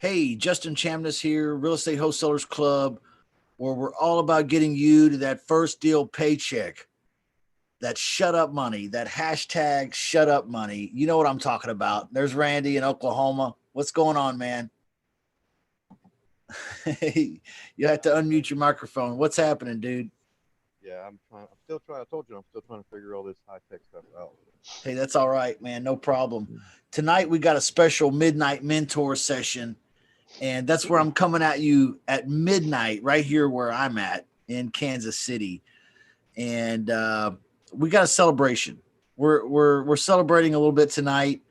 Hey, Justin Chamness here, Real Estate Wholesalers Club, where we're all about getting you to that first deal paycheck, that shut up money, that hashtag shut up money. You know what I'm talking about. There's Randy in Oklahoma. What's going on, man? You have to unmute your microphone. What's happening, dude? Yeah, I'm trying. I'm still trying. I told you I'm still trying to figure all this high tech stuff out. Hey, that's all right, man. No problem. Tonight we got a special midnight mentor session, and that's where I'm coming at you at midnight, right here where I'm at in Kansas City. And we got a celebration. We're celebrating a little bit tonight,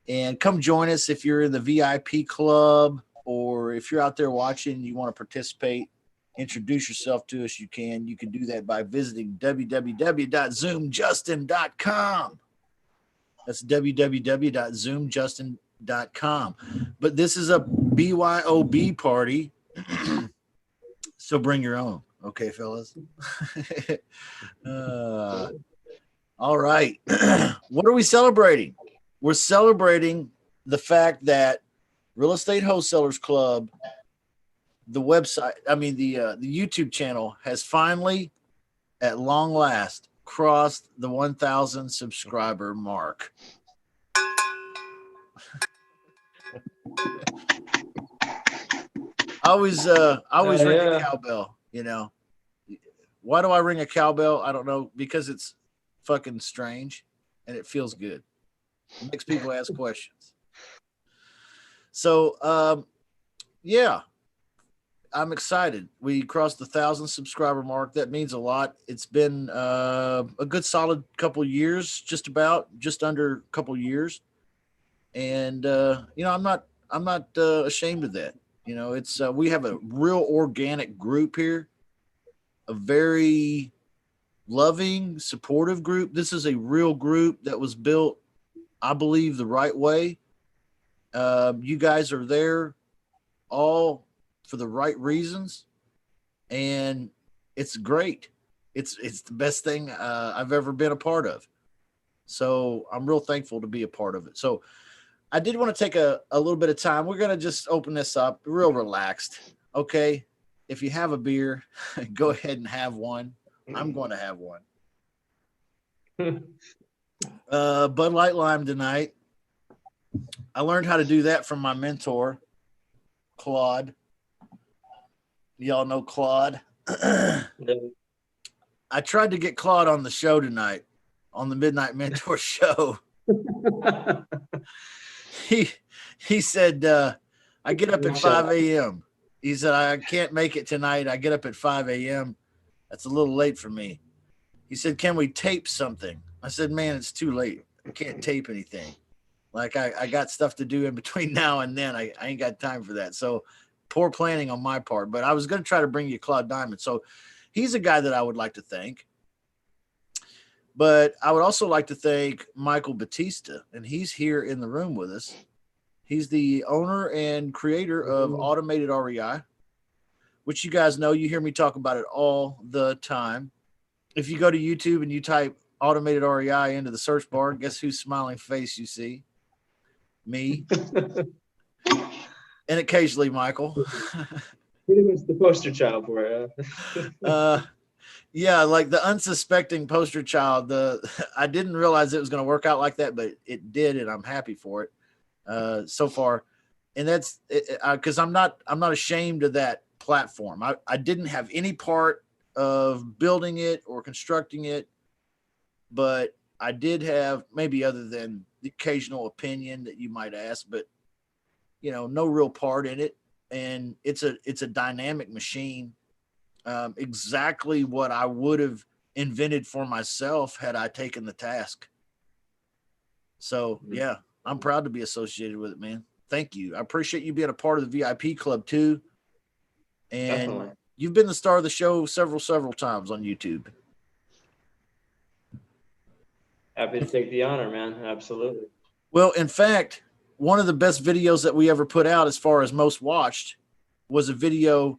and come join us if you're in the VIP club or if you're out there watching, you want to participate. Introduce yourself to us. You can. You can do that by visiting www.zoomjustin.com. That's www.zoomjustin.com. But this is a BYOB party, so bring your own. Okay, fellas. All right. What are we celebrating? We're celebrating the fact that Real Estate Wholesalers Club, the website, the YouTube channel has finally, at long last, crossed the 1,000 subscriber mark. I always ring a cowbell, you know. Why do I ring a cowbell? I don't know, because it's fucking strange and it feels good. It makes people ask questions. So, yeah, I'm excited. We crossed the 1,000 subscriber mark. That means a lot. It's been a good solid couple years, just under a couple years. And I'm not ashamed of that. You know, it's we have a real organic group here, a very loving, supportive group. This is a real group that was built, I believe, the right way. You guys are there all for the right reasons, and it's great. It's the best thing I've ever been a part of. So I'm real thankful to be a part of it. So I did want to take a little bit of time. We're gonna just open this up real relaxed. Okay. If you have a beer, go ahead and have one. I'm going to have one. Bud Light Lime tonight. I learned how to do that from my mentor, Claude. Y'all know Claude. I tried to get Claude on the show tonight, on the Midnight Mentor show. he said, I get up at 5 a.m. He said, I can't make it tonight. I get up at 5 a.m. That's a little late for me. He said, can we tape something? I said, man, it's too late. I can't tape anything. Like I got stuff to do in between now and then. I ain't got time for that. So poor planning on my part. But I was going to try to bring you Claude Diamond. So he's a guy that I would like to thank. But I would also like to thank Michael Batista, and he's here in the room with us. He's the owner and creator of Automated REI, which you guys know. You hear me talk about it all the time. If you go to YouTube and you type Automated REI into the search bar, guess whose smiling face you see? Me. And occasionally Michael. Pretty much the poster child for it. Yeah, like the unsuspecting poster child. I didn't realize it was going to work out like that, but it did, and I'm happy for it so far. And that's because I'm not ashamed of that platform. I didn't have any part of building it or constructing it, but I did have, maybe other than the occasional opinion that you might ask, but no real part in it. And it's a dynamic machine. Exactly what I would have invented for myself had I taken the task. So yeah, I'm proud to be associated with it, man. Thank you. I appreciate you being a part of the VIP club too. And definitely. You've been the star of the show several times on YouTube. Happy to take the honor, man. Absolutely. Well, in fact, one of the best videos that we ever put out, as far as most watched, was a video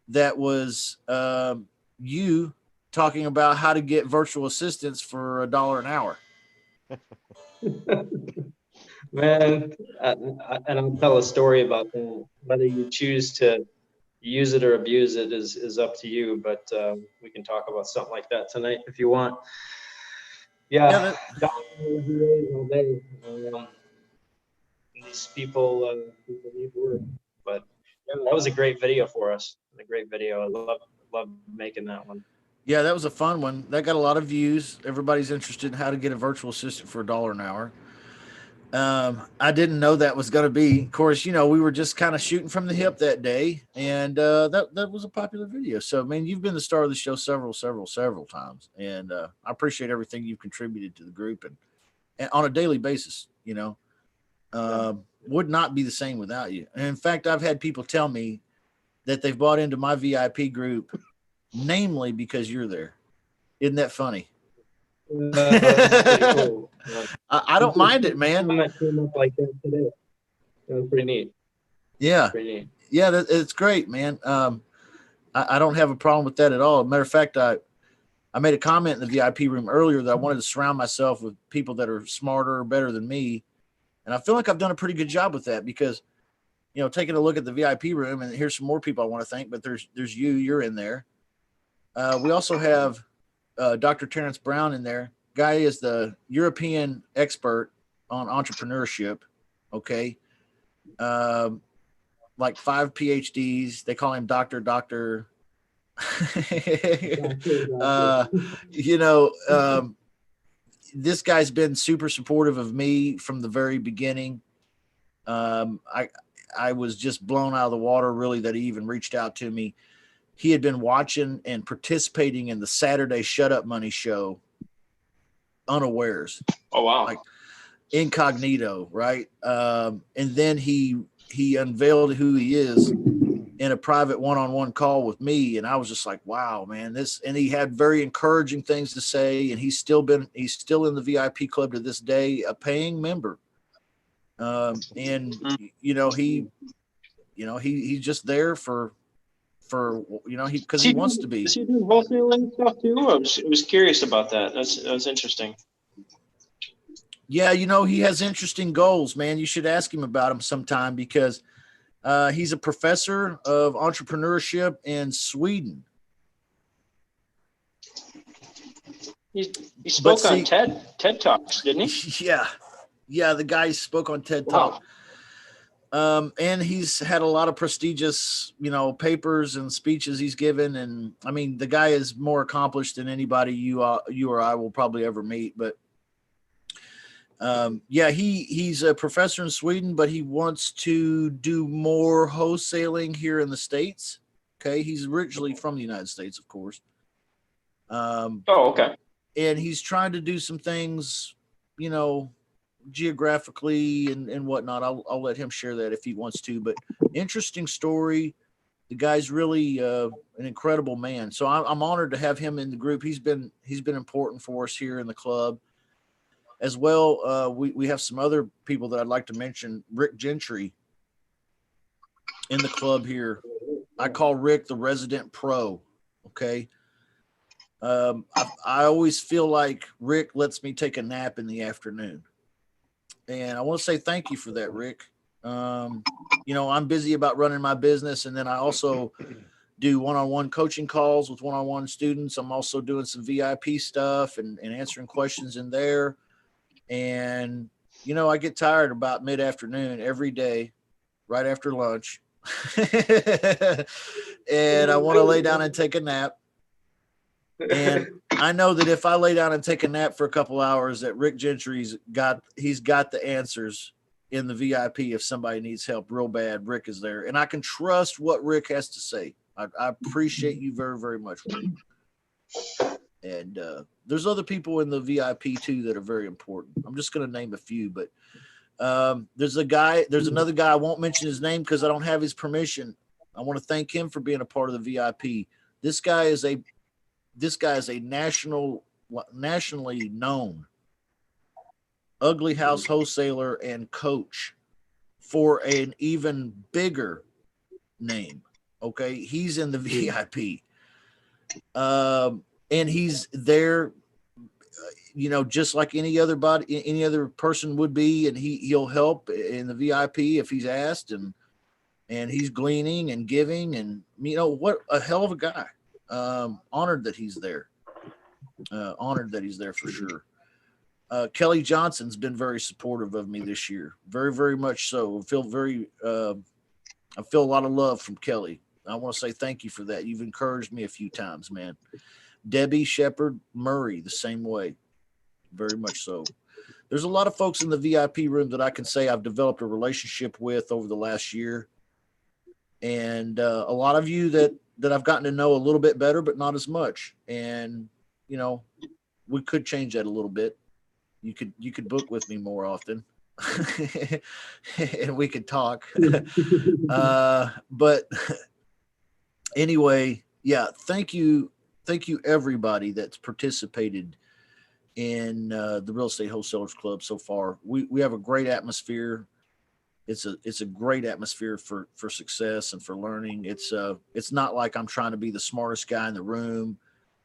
that was you talking about how to get virtual assistants for $1 an hour. Man, and I'll tell a story about that. Whether you choose to use it or abuse it is up to you. But we can talk about something like that tonight if you want. Yeah, Yeah, that, all day. These people need work. But yeah, that was a great video for us. A great video. I love making that one. yeah, that was a fun one. That got a lot of views. Everybody's interested in how to get a virtual assistant for $1 an hour. I didn't know that was going to be. Of course, we were just kind of shooting from the hip that day, and that was a popular video. So, man, you've been the star of the show several times, and I appreciate everything you've contributed to the group and on a daily basis. Would not be the same without you. And in fact, I've had people tell me that they've bought into my VIP group, namely because you're there. Isn't that funny? That's pretty cool. I don't mind it, man. That came up like that today. That was pretty neat. Yeah. Pretty neat. Yeah, it's great, man. I don't have a problem with that at all. Matter of fact, I made a comment in the VIP room earlier that I wanted to surround myself with people that are smarter or better than me. And I feel like I've done a pretty good job with that because, taking a look at the VIP room, and here's some more people I want to thank, but there's you're in there. We also have Dr. Terrence Brown in there. Guy is the European expert on entrepreneurship. Okay. Like 5 PhDs. They call him Doctor. This guy's been super supportive of me from the very beginning. I was just blown out of the water, really, that he even reached out to me. He had been watching and participating in the Saturday Shut Up Money show unawares. Oh, wow. Like incognito, right? And then he unveiled who he is in a private one-on-one call with me, and I was just like, wow, man, and he had very encouraging things to say, and he's still in the VIP club to this day, a paying member. And he's just there for because he wants to be. Is he doing wholesaling stuff too? I was curious about that. That's interesting. Yeah, he has interesting goals, man. You should ask him about them sometime because he's a professor of entrepreneurship in Sweden. He spoke on TED Talks, didn't he? Yeah, the guy spoke on TED Talk. And he's had a lot of prestigious, papers and speeches he's given. And I mean, the guy is more accomplished than anybody you or I will probably ever meet. But he's a professor in Sweden, but he wants to do more wholesaling here in the States. Okay. He's originally from the United States, of course. Okay. And he's trying to do some things, geographically and whatnot. I'll let him share that if he wants to, but interesting story. The guy's really an incredible man. So I'm honored to have him in the group. He's been important for us here in the club as well. We have some other people that I'd like to mention. Rick Gentry in the club here. I call Rick the resident pro. Okay. I always feel like Rick lets me take a nap in the afternoon. And I want to say thank you for that, Rick. I'm busy about running my business. And then I also do one-on-one coaching calls with one-on-one students. I'm also doing some VIP stuff and answering questions in there. And, I get tired about mid-afternoon every day, right after lunch. And I want to lay down and take a nap. And I know that if I lay down and take a nap for a couple hours, that Rick Gentry's got the answers in the VIP. If somebody needs help real bad, Rick is there, and I can trust what Rick has to say. I appreciate you very, very much, Rick. And there's other people in the VIP too that are very important. I'm just going to name a few, but there's another guy. I won't mention his name because I don't have his permission. I want to thank him for being a part of the VIP. This guy is a nationally known ugly house wholesaler and coach for an even bigger name. Okay. He's in the VIP. And he's there you know, just like any other person would be, and he'll help in the VIP if he's asked, and he's gleaning and giving, and you know what, a hell of a guy. Honored that he's there. Honored that he's there for sure. Kelly Johnson's been very supportive of me this year, very, very much so. I feel a lot of love from Kelly. I want to say thank you for that. You've encouraged me a few times, man. Debbie Shepard Murray, the same way, very much so. There's a lot of folks in the VIP room that I can say I've developed a relationship with over the last year, and a lot of you that I've gotten to know a little bit better, but not as much. And you know, we could change that a little bit. You could book with me more often, and we could talk. But anyway, yeah, thank you everybody that's participated in the Real Estate Wholesalers Club so far. We have a great atmosphere. It's a great atmosphere for success and for learning. It's not like I'm trying to be the smartest guy in the room,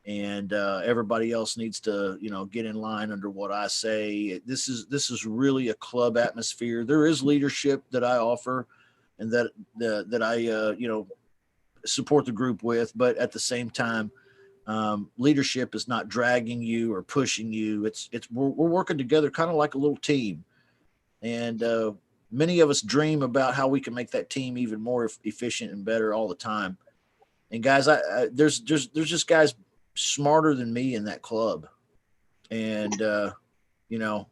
and everybody else needs to, you know, get in line under what I say. This is really a club atmosphere. There is leadership that I offer, and that I you know, support the group with, but at the same time, leadership is not dragging you or pushing you. We're working together kind of like a little team, and many of us dream about how we can make that team even more efficient and better all the time. And guys, there's just guys smarter than me in that club, and you know,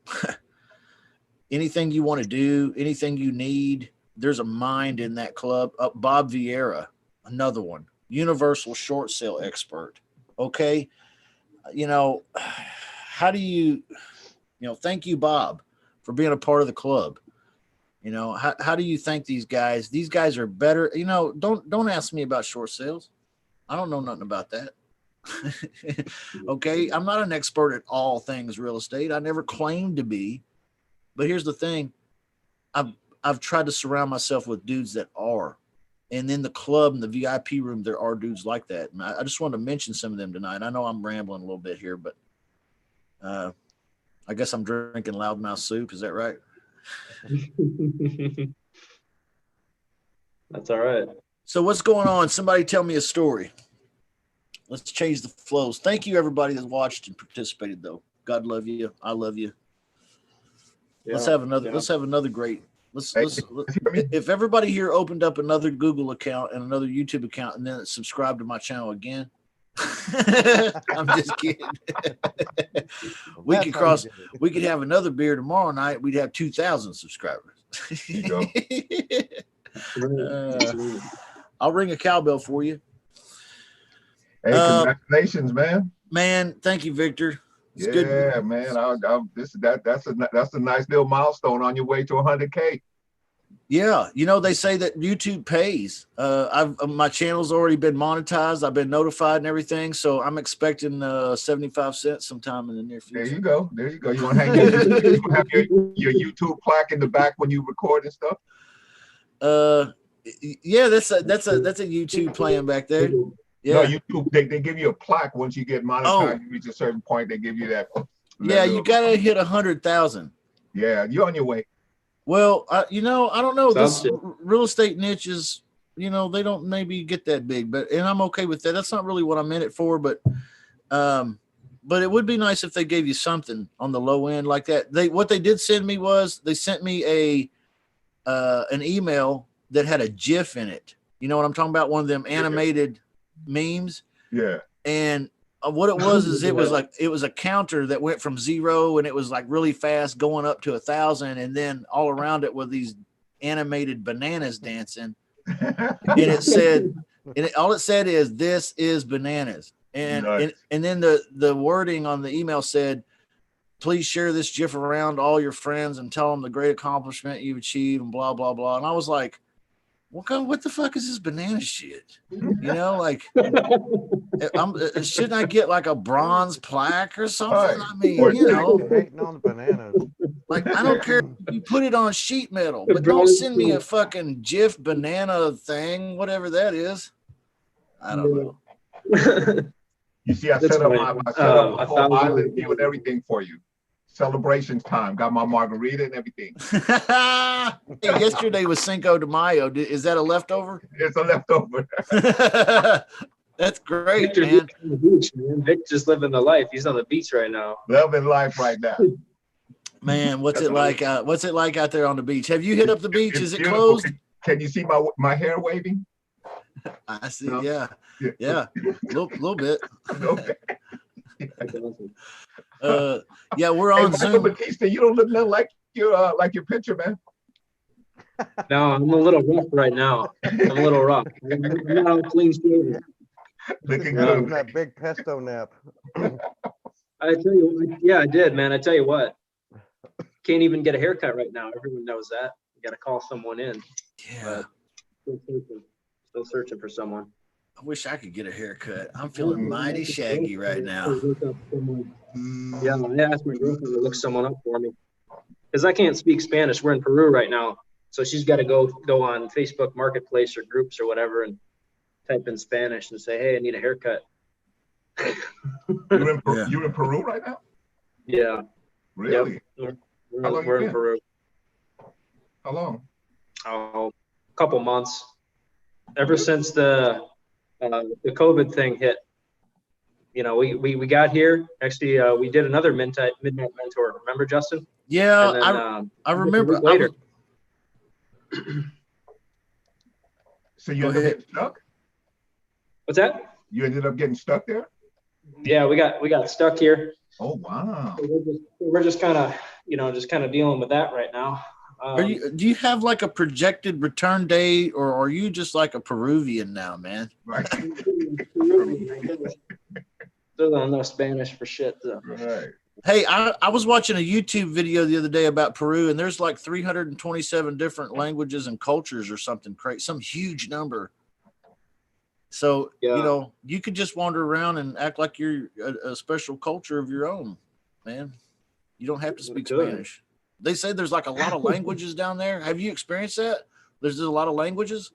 anything you want to do, anything you need, there's a mind in that club. Bob Vieira, another one, universal short sale expert. Okay, you know, how do you know, thank you, Bob, for being a part of the club. You know, how do you thank these guys? These guys are better. You know, don't ask me about short sales. I don't know nothing about that. Okay, I'm not an expert at all things real estate. I never claimed to be. But here's the thing. I've tried to surround myself with dudes that are. And in the club, in the VIP room, there are dudes like that. And I just wanted to mention some of them tonight. I know I'm rambling a little bit here, but I guess I'm drinking loudmouth soup. Is that right? That's all right. So what's going on? Somebody tell me a story. Let's change the flows. Thank you, everybody that watched and participated, though. God love you. I love you. Yeah, Let's have another great. If everybody here opened up another Google account and another YouTube account and then subscribe to my channel again. I'm just kidding. We could have another beer tomorrow night. We'd have 2,000 subscribers. You go. I'll ring a cowbell for you. Hey, congratulations, man. Man, thank you, Victor. It's yeah, good. Man. That's a nice little milestone on your way to 100K. Yeah, you know, they say that YouTube pays. My channel's already been monetized. I've been notified and everything, so I'm expecting 75 cents sometime in the near future. There you go. You want to hang you have your YouTube plaque in the back when you record and stuff? Yeah, that's a YouTube playing back there. Yeah. No, YouTube, they give you a plaque once you get monetized. You reach a certain point, they give you that. Yeah, you gotta hit 100,000. Yeah, you're on your way. Well, you know, I don't know. This real estate niche is, you know, they don't maybe get that big, and I'm okay with that. That's not really what I'm in it for, but it would be nice if they gave you something on the low end like that. What they did send me was they sent me an email that had a GIF in it. You know what I'm talking about? One of them animated memes. Yeah. And what it was is it was a counter that went from 0 and it was like really fast going up to 1,000, and then all around it were these animated bananas dancing. And it said, all it said is, "This is bananas." And nice. and then the wording on the email said, "Please share this GIF around all your friends and tell them the great accomplishment you've achieved," and blah blah blah. And I was like, what the fuck is this banana shit? You know, like, shouldn't I get like a bronze plaque or something? Right. I mean, you know, hating on the bananas. like, I don't care if you put it on sheet metal, but don't send me a fucking GIF banana thing, whatever that is. I don't know. You see, I That's set up fine. I set up a whole 1,000. island view and everything for you. Celebrations time. Got my margarita and everything. Hey, yesterday was Cinco de Mayo. Is that a leftover? It's a leftover. That's great, Victor's man. on the beach, man. Vic just living the life. He's on the beach right now. Loving life right now. Man, what's it like? What's it like out there on the beach? Have you hit up the beach? It's Is it beautiful. closed? Can you see my hair waving? I see. No. Yeah, yeah, little bit. Okay. Yeah, we're Hey, on Michael Zoom. Batista, you don't look nothing like your picture, man. No, I'm a little rough right now. I'm a little rough. I'm not all clean shaven. Looking Yeah. good. That big pesto nap. I tell you, yeah, I did, man. I tell you what, can't even get a haircut right now. Everyone knows that. You got to call someone in. Yeah, Still searching for someone. I wish I could get a haircut. I'm feeling mighty shaggy right now. Yeah, I asked my girlfriend to look someone up for me because I can't speak Spanish. We're in Peru right now, so she's got to go on Facebook Marketplace or groups or whatever and type in Spanish and say, "Hey, I need a haircut." You're in, Yeah. you're in Peru right now? Yeah, Really? we're, How long you we're in been? Peru. How long? Oh, a couple months. Ever since the COVID thing hit, you know, we got here. Actually, we did another midnight mentor. Remember, Justin? Yeah, And then, I just a remember. week later. So you Go ended up ahead. getting stuck? What's that? You ended up getting stuck there? Yeah, we got stuck here. Oh, wow. So we're just kind of, just kind of dealing with that right now. Do you have like a projected return date, or are you just like a Peruvian now, man? Right. Still don't know Spanish for shit. So. Right. Hey, I was watching a YouTube video the other day about Peru, and there's like 327 different languages and cultures or something crazy, some huge number. So, Yeah. you could just wander around and act like you're a special culture of your own, man. You don't have to speak Good. Spanish. They say there's like a lot of languages down there. Have you experienced that? There's a lot of languages.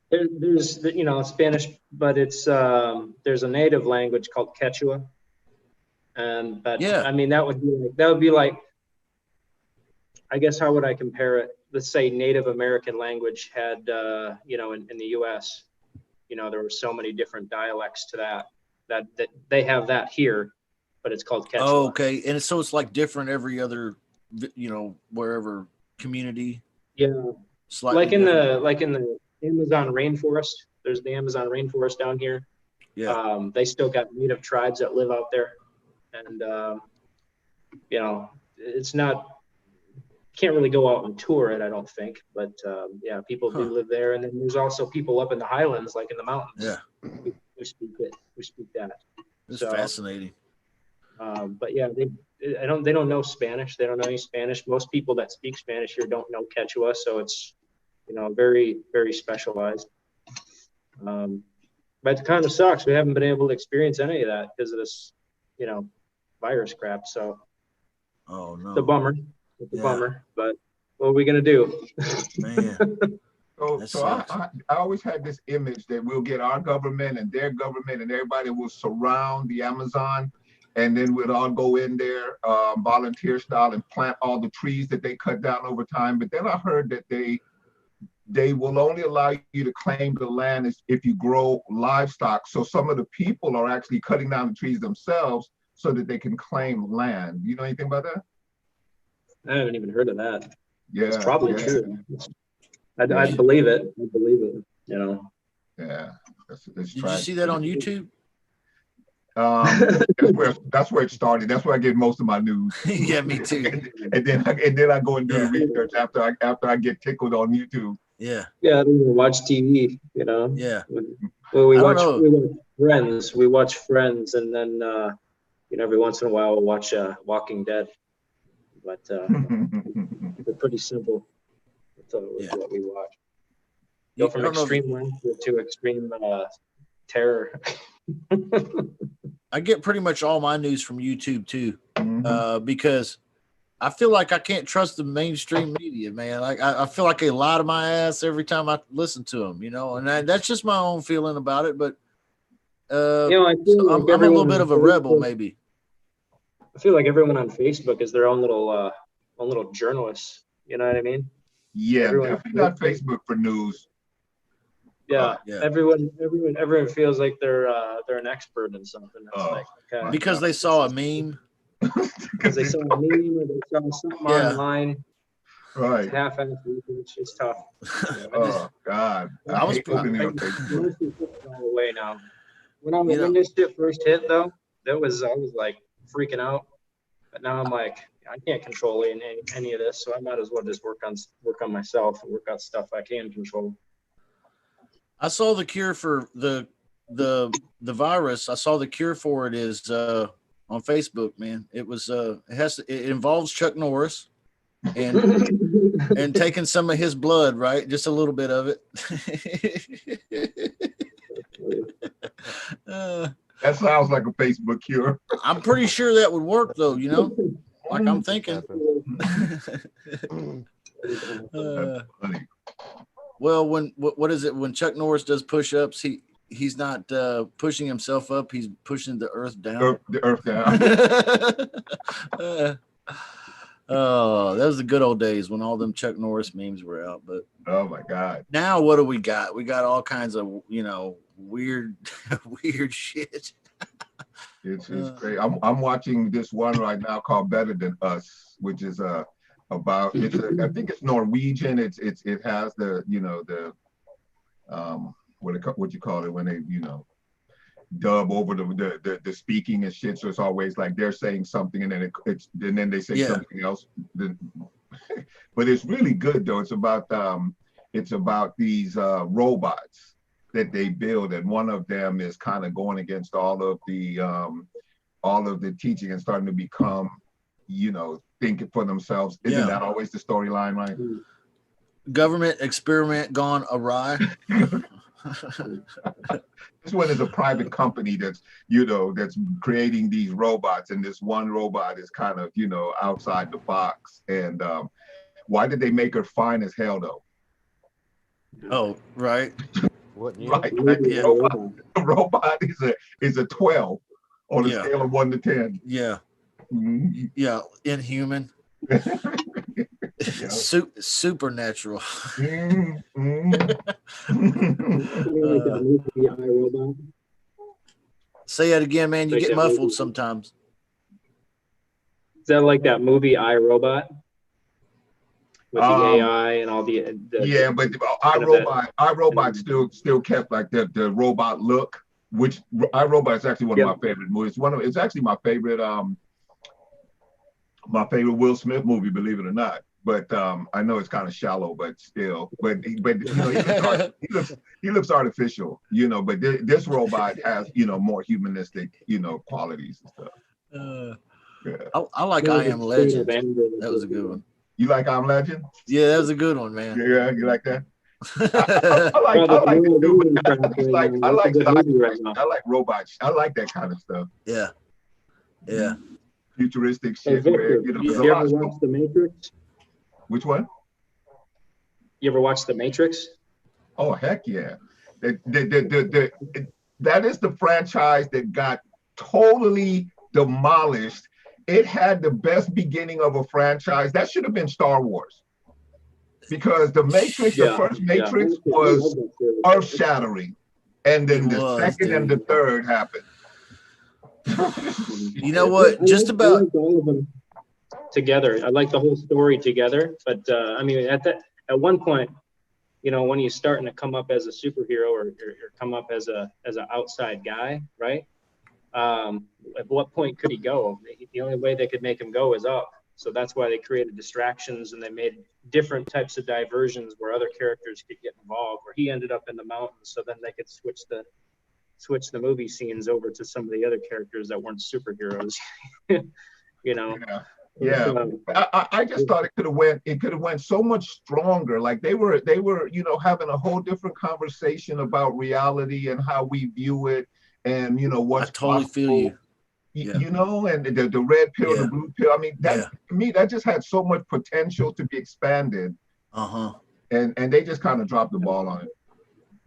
There's Spanish, but it's there's a native language called Quechua, and Yeah. I mean that would be like I guess how would I compare it? Let's say Native American language had in the U.S. There were so many different dialects to that they have that here, but it's called Quechua. Oh, okay. And so it's like different every other, wherever community. Yeah. Slightly Like in different. the Amazon rainforest, there's the Amazon rainforest down here. Yeah. They still got native tribes that live out there, and it's not, can't really go out and tour it, I don't think, but yeah, people do live there, and then there's also people up in the highlands, like in the mountains. Yeah. who speak it. We speak that. It's So, fascinating. but yeah, they don't know Spanish. They don't know any Spanish. Most people that speak Spanish here don't know Quechua, so it's very, very specialized. But it kind of sucks. We haven't been able to experience any of that because of this, virus crap. So Oh no, it's a bummer. It's a Yeah. bummer. But what are we gonna do? man. So, That so sucks. I always had this image that we'll get our government and their government and everybody will surround the Amazon, and then we'll all go in there, volunteer style, and plant all the trees that they cut down over time. But then I heard that they will only allow you to claim the land if you grow livestock. So some of the people are actually cutting down the trees themselves so that they can claim land. You know anything about that? I haven't even heard of that. Yeah, It's probably yeah, true. I'd believe it. I believe it. Yeah, that's Did you tragic. see that on YouTube? That's where it started. That's where I get most of my news. Yeah, me too. And then I go and do the Yeah. research after I get tickled on YouTube. Yeah, Yeah, I don't even watch TV. yeah. Well, we I don't watch know. Friends. We watch Friends, and then every once in a while we'll watch Walking Dead. But they're pretty simple. That's what we watch. Go from I don't know if- extreme length to extreme terror. I get pretty much all my news from YouTube too, Mhm. because I feel like I can't trust the mainstream media, man. Like I feel like they lie to my ass every time I listen to them, and that's just my own feeling about it. But I feel like I'm a little everyone bit on of a rebel, Facebook- maybe. I feel like everyone on Facebook is their own little journalist. You know what I mean? Yeah, Everyone- definitely not Facebook for news. Yeah. Yeah. Everyone feels like they're an expert in something. It's Oh, like, okay. Because they saw a meme. Because they saw a meme or they saw something Yeah. online. Right. Half-assed research. It's tough. Oh God. I was- hate opening up I Facebook. mostly put it all away now. You know- When this shit first hit, though, I was like freaking out. But now I'm like, I can't control any of this, so I might as well just work on myself and work out stuff I can control. I saw the cure for the virus. I saw the cure for it is on Facebook, man. It was it involves Chuck Norris and taking some of his blood, right? Just a little bit of it. That sounds like a Facebook cure. I'm pretty sure that would work, though. Like I'm thinking. That's funny. Well, what is it when Chuck Norris does push-ups? He's not pushing himself up; he's pushing the earth down. The earth down. Oh, that was the good old days when all them Chuck Norris memes were out. But Oh my God. now, what do we got? We got all kinds of weird, weird shit. It's great. I'm watching this one right now called Better Than Us, which is about I think it's Norwegian. It has the what you call it when they dub over the speaking and shit. So it's always like they're saying something and then they say something else. But it's really good though. It's about these robots that they build, and one of them is kind of going against all of the teaching and starting to become, thinking for themselves. Isn't that always the storyline, right? Government experiment gone awry. This one is a private company that's creating these robots, and this one robot is kind of outside the box. And why did they make her fine as hell though? Oh, right. What year? Right. Yeah. The robot is a 12 on a Yeah. scale of 1 to 10. Yeah, Mhm. yeah, inhuman, supernatural. Mhm. Like that movie, iRobot. Say that again, man. You Like get that muffled movie. sometimes. Is that like that movie iRobot? With the Um, AI and all the Yeah, but iRobot still kept like the robot look, which iRobot is actually one of my favorite movies. It's actually my favorite Will Smith movie, believe it or not. But I know it's kind of shallow, but still, he looks artificial, But this robot has more humanistic, qualities and stuff. Yeah. I like I Am Legend. That was a good one. You like I'm Legend? Yeah, that was a good one, man. Yeah, you like that? I like it too, but I like robots. I like that kind of stuff. Yeah, yeah. Futuristic Hey, shit. Where, Victor, there's a you lot ever of watch The Matrix? Which one? You ever watch The Matrix? Oh heck yeah! That is the franchise that got totally demolished. It had the best beginning of a franchise. That should have been Star Wars. Because the Matrix, the first Matrix was earth-shattering. And then the second and the third happened. You know what? Just I about like all of them together. I like the whole story together. But I mean, at one point, when you're starting to come up as a superhero or come up as an outside guy, right? At what point could he go? The only way they could make him go is up. So that's why they created distractions and they made different types of diversions where other characters could get involved. Where he ended up in the mountains, so then they could switch the movie scenes over to some of the other characters that weren't superheroes. Yeah. I just thought it could have went so much stronger. Like they were having a whole different conversation about reality and how we view it, and what's I totally feel you. Yeah. And the red pill, the blue pill. I mean, to me, that just had so much potential to be expanded. Uh-huh. And they just kind of dropped the ball on it.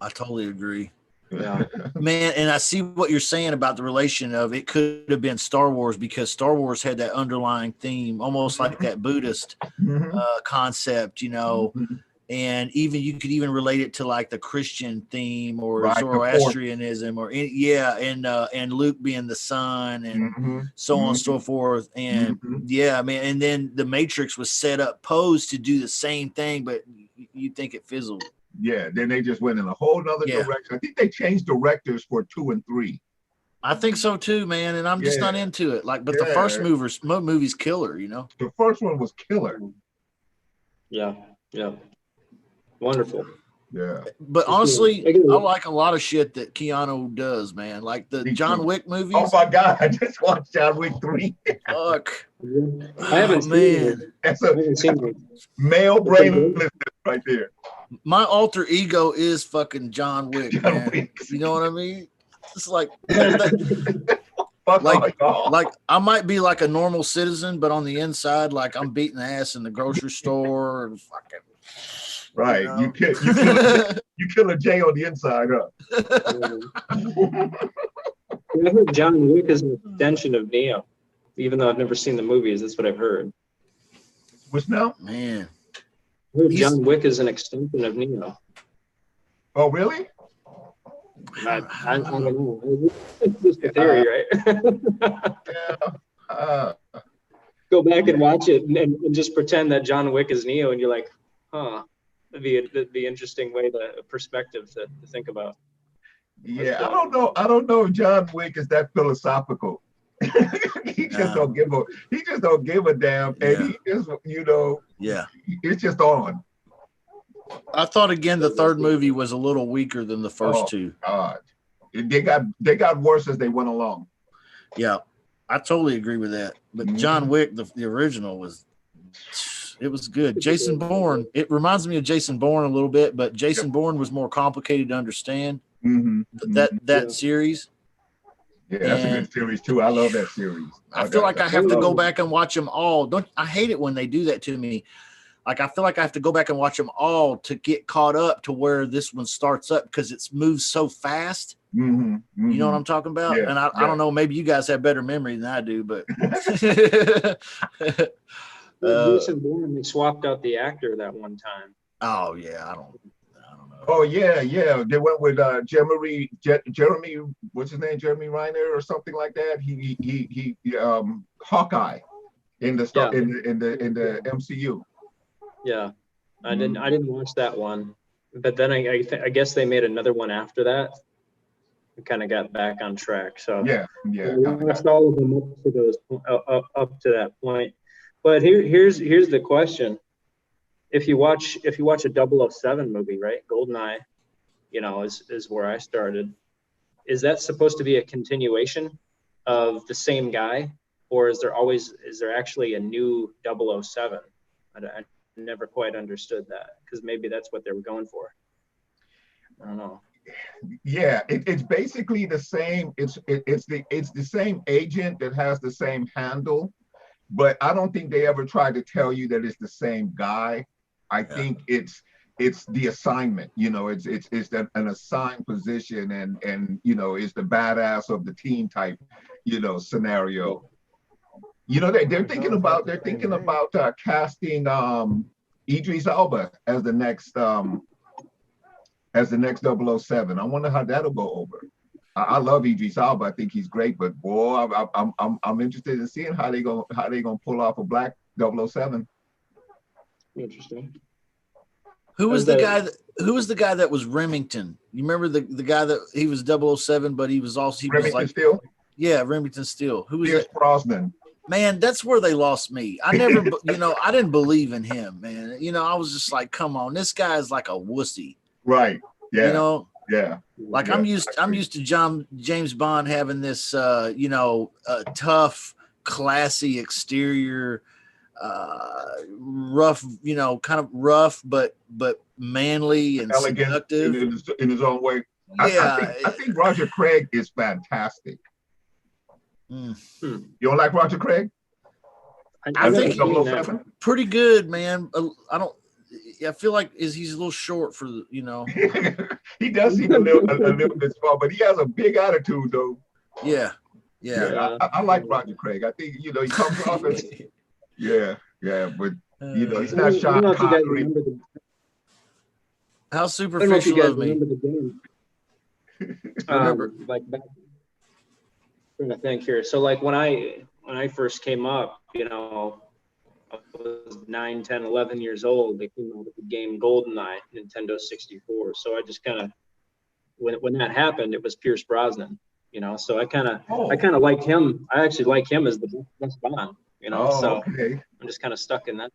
I totally agree. Yeah. Man, and I see what you're saying about the relation of it could have been Star Wars, because Star Wars had that underlying theme, almost like that Buddhist Mhm. concept, Mhm. and even you could even relate it to like the Christian theme or Right, the Force. Zoroastrianism or and Luke being the son and Mhm. so on and so forth. And Mhm. yeah, I mean, and then the Matrix was set up posed to do the same thing, but you think it fizzled. Yeah, then they just went in a whole nother Yeah. direction. I think they changed directors for 2 and 3. I think so too, man. And I'm just not Yeah. into it. Like, but the first Yeah. movie's killer, The first one was killer. Yeah. Yeah. Wonderful. Yeah. But honestly, I like a lot of shit that Keanu does, man. Like the Me John too. Wick movies. Oh my God, I just watched John Wick 3. Fuck. I haven't Oh, seen man. it. That's I a haven't seen it. male brainless right there. My alter ego is fucking John Wick, John man. Wick. You know what I mean? It's like, Fuck like, all y'all. like I might be like a normal citizen, but on the inside, like I'm beating ass in the grocery store and fucking. Right. You You kill a J on the inside, I heard John Wick is an extension of Neo, even though I've never seen the movies. That's what I've heard. What's now? Man. I heard John Wick is an extension of Neo. Oh, really? I don't know. It's just a theory, right? Yeah. Go back and watch it and just pretend that John Wick is Neo, and you're like, huh. That'd be interesting perspective to think about. Yeah, I don't know if John Wick is that philosophical. He just don't give a damn. And he just, Yeah. it's just on. I thought again the third movie was a little weaker than the first two. God. They got worse as they went along. Yeah. I totally agree with that. But John Wick, the original was good. Jason Bourne, it reminds me of Jason Bourne a little bit, but Jason Bourne was more complicated to understand. That series. Yeah, that's a good series too. I love that series. I feel like I have to go back and watch them all. I hate it when they do that to me. Like I feel like I have to go back and watch them all to get caught up to where this one starts up because it's moves so fast. You know what I'm talking about? Yeah, and I don't know, maybe you guys have better memory than I do, but Jason Bourne, they swapped out the actor that one time. Oh yeah, I don't know. Oh yeah. They went with Jeremy, what's his name? Jeremy Renner or something like that. He Hawkeye in the in the MCU. Yeah, I didn't watch that one, but then I guess they made another one after that. We kind of got back on track. So yeah. I watched all of them up to that point. But here's the question: if you watch a 007 movie, right? GoldenEye, is where I started. Is that supposed to be a continuation of the same guy, or is there actually a new 007? I never quite understood that, because maybe that's what they were going for. I don't know. Yeah, it's basically the same. It's the same agent that has the same handle, but I don't think they ever tried to tell you that it's the same guy. I think it's the assignment. It's an assigned position, and it's the badass of the team type, scenario. They're thinking about casting Idris Elba as the next 007. I wonder how that'll go over. I love Idris Elba. I think he's great, but boy, I'm interested in seeing how they gonna pull off a black 007. Interesting. Who was the guy that was Remington? You remember the guy that he was 007, but he was also Remington Steele? Yeah, Remington Steele. Who was Pierce that? Brosnan. Man, that's where they lost me. I never, I didn't believe in him, man. I was just like, come on, this guy is like a wussy. Right. Yeah. Yeah. Like I'm used to James Bond having this, tough, classy exterior, rough, kind of rough, but manly and elegant, seductive in his own way. Yeah. I think Roger Craig is fantastic. You don't like Roger Craig? I think he's pretty good, man. I feel like he's a little short for the, He does seem a little bit small, but he has a big attitude though. Yeah. I like Roger Craig. I think he comes off as but he's not I don't know Sean if you guys Connery. remember How I don't know if superficial you guys of me. remember the game. Remember. Like back, I'm trying to think here. So like when I first came up, I was 9, 10, 11 years old. They came out with the game GoldenEye, Nintendo 64. So I just kind of, when that happened, it was Pierce Brosnan, so I kind of like him. I actually like him as the best Bond, so Okay. I'm just kind of stuck in that.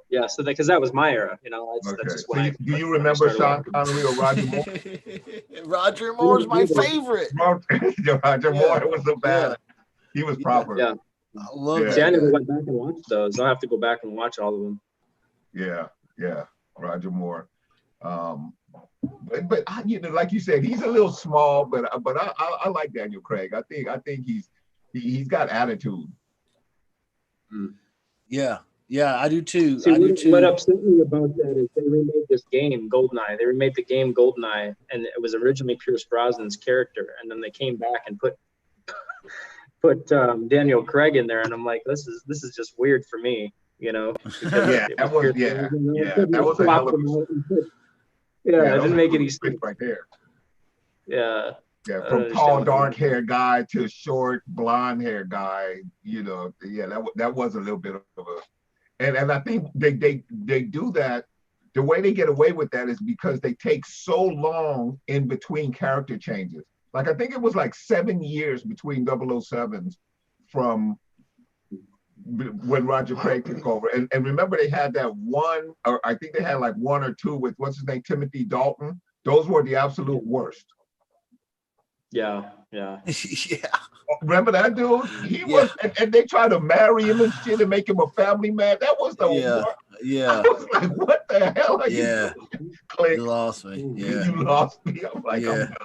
Yeah. So because that was my era, that's just when Do you remember Sean Connery or Roger Moore? Roger Moore's my favorite. Roger Moore was so bad. He was proper. Yeah. I love Yeah. that. See, I never guy. went back and watched those. I'll have to go back and watch all of them. Yeah, Roger Moore. But like you said, he's a little small, but I like Daniel Craig. I think he's got attitude. Yeah, I do too. See, I do too. what upset me about that is they remade this game, GoldenEye. They remade the game GoldenEye, and it was originally Pierce Brosnan's character, and then they came back and put Daniel Craig in there, and I'm like, this is just weird for me, That was a hell of a it didn't make any sense right there. Yeah. Yeah, from tall, dark hair guy to short, blonde hair guy, that was a little bit of a, and I think they do that. The way they get away with that is because they take so long in between character changes. Like I think it was like 7 years between 007s from when Roger Craig took over. And remember they had that one, or I think they had like 1 or 2 with what's his name, Timothy Dalton. Those were the absolute worst. Yeah. Yeah. Remember that dude? He was, and they tried to marry him and shit and make him a family man. That was the worst. I was like, what the hell are you doing? Click. You lost me. Yeah. You lost me. I'm like, I'm done.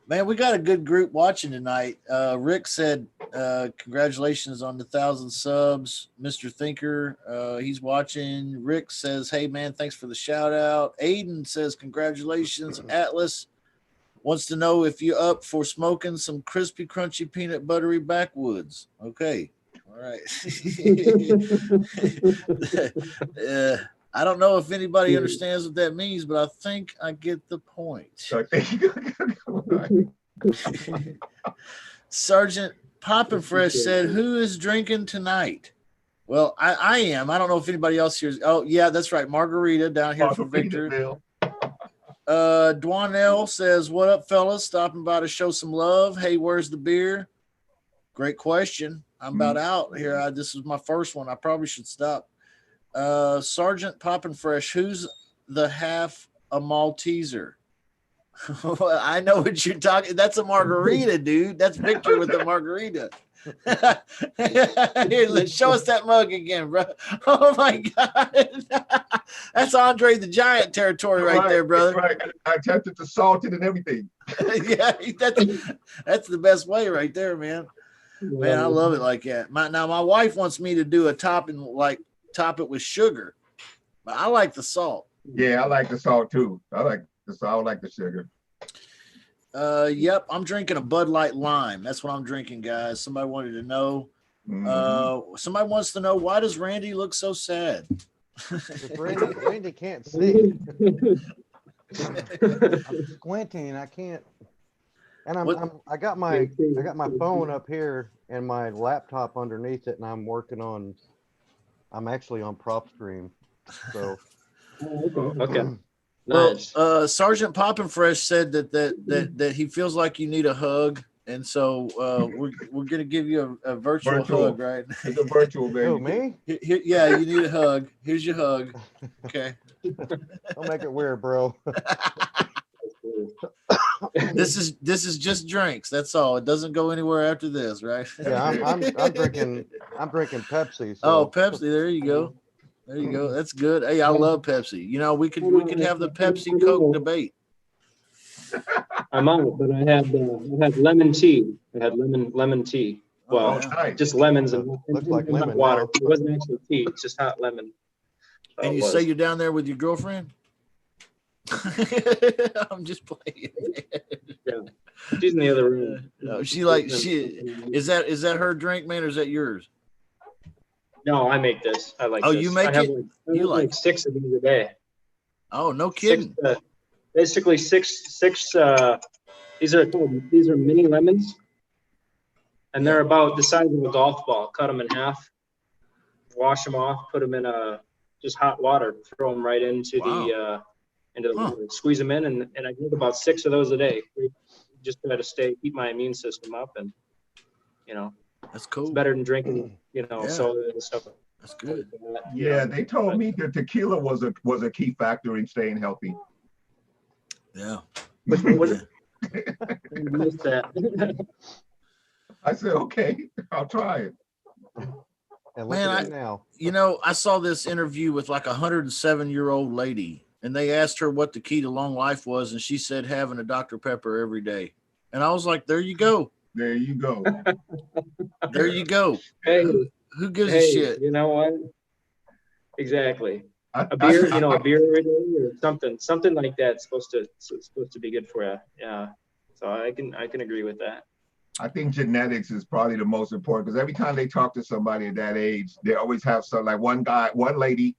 Man, we got a good group watching tonight. Rick said, congratulations on the 1,000 subs. Mr. Thinker, he's watching. Rick says, hey, man, thanks for the shout out. Aiden says, congratulations. Atlas wants to know if you're up for smoking some crispy, crunchy, peanut buttery backwoods. Okay. All right. I don't know if anybody understands what that means, but I think I get the point. Sergeant Poppin' Fresh said, who is drinking tonight? Well, I am. I don't know if anybody else here is. Oh, yeah, that's right. Margarita down here for Victor. Dwanell says, what up, fellas? Stopping by to show some love. Hey, where's the beer? Great question. I'm about out here. This is my first one. I probably should stop. Sergeant Poppin' Fresh, who's the half a Malteser? Well, I know what you're talking. That's a margarita, dude. That's Victor with the margarita. Here, let's show us that mug again, bro. Oh my God. That's Andre the Giant territory right there, brother. Right. I attempted to salt it and everything. Yeah, that's the best way right there, man. Man, I love it like that. My wife wants me to do a topping, like top it with sugar, but I like the salt. Yeah, I like the salt too. I like the sugar. Yep, I'm drinking a Bud Light Lime. That's what I'm drinking, guys. Somebody wanted to know. Somebody wants to know, why does Randy look so sad? Randy can't see. I'm squinting. I can't. And I got my phone up here and my laptop underneath it, and I'm actually on PropStream. So Okay. Nice. Well, Sergeant Poppin' Fresh said that he feels like you need a hug, and so we're gonna give you a virtual hug, right? It's a virtual, baby. Who, me? Yeah, you need a hug. Here's your hug. Okay. Don't make it weird, bro. This is just drinks. That's all. It doesn't go anywhere after this, right? Yeah, I'm drinking Pepsi. So. Oh, Pepsi. There you go. There you go. That's good. Hey, I love Pepsi. You know, we could have the Pepsi Coke debate. I'm on it, but I had lemon tea. I had lemon tea. Well, nice. just lemons and Looks like lemon water. now. It wasn't actually tea. It's just hot lemon. how And it you was. say you're down there with your girlfriend? I'm just playing. She's in the other room. No, is that her drink, man, or is that yours? No, I make this. I like Oh, this. you make I have it? I You have like like 6 of these a day. Oh, no Six, kidding. basically six. These are mini lemons, and they're about the size of a golf ball. Cut them in half, wash them off, put them in just hot water, throw them right into the lemon, squeeze them in, and I drink about 6 of those a day. Just try to keep my immune system up, and That's cool. it's better than drinking soda and stuff. That's good. Yeah, they told me that tequila was a key factor in staying healthy. Yeah. Which one was Yeah. it? I missed that. I said, okay, I'll try it. And look Man, at it now. I saw this interview with like a 107-year-old lady, and they asked her what the key to long life was, and she said having a Dr. Pepper every day. And I was like, there you go. There you go. There you go. Hey, Who gives a shit? you know what? Exactly. I- A beer, I- a beer every day or something like that. It's supposed to be good for you. Yeah. So I can agree with that. I think genetics is probably the most important because every time they talk to somebody at that age, they always have some, like one lady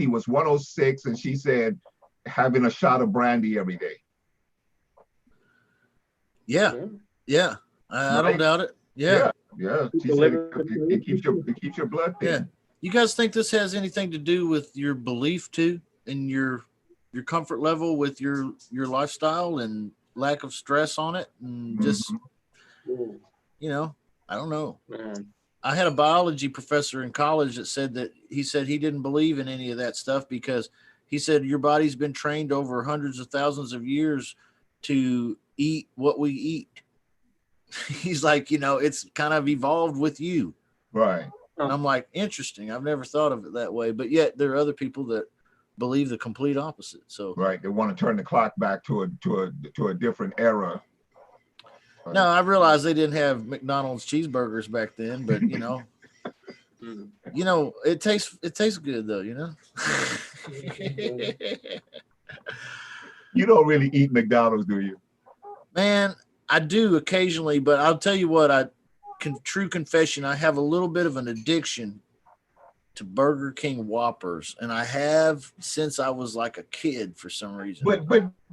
was 106 and she said having a shot of brandy every day. Yeah. Yeah. I don't doubt it. Yeah. Yeah. She The said liver- it keeps your blood thin. Yeah. You guys think this has anything to do with your belief too, and your comfort level with your lifestyle and lack of stress on it, and just I don't know. Man. I had a biology professor in college that said he didn't believe in any of that stuff because he said your body's been trained over hundreds of thousands of years to eat what we eat. He's like, it's kind of evolved with you. Right. And I'm like, interesting. I've never thought of it that way. But yet there are other people that believe the complete opposite. So Right. They want to turn the clock back to a different era. no, I realized they didn't have McDonald's cheeseburgers back then, but it tastes good though, You don't really eat McDonald's, do you? Man, I do occasionally, but I'll tell you what, true confession, I have a little bit of an addiction to Burger King Whoppers, and I have since I was like a kid for some reason. But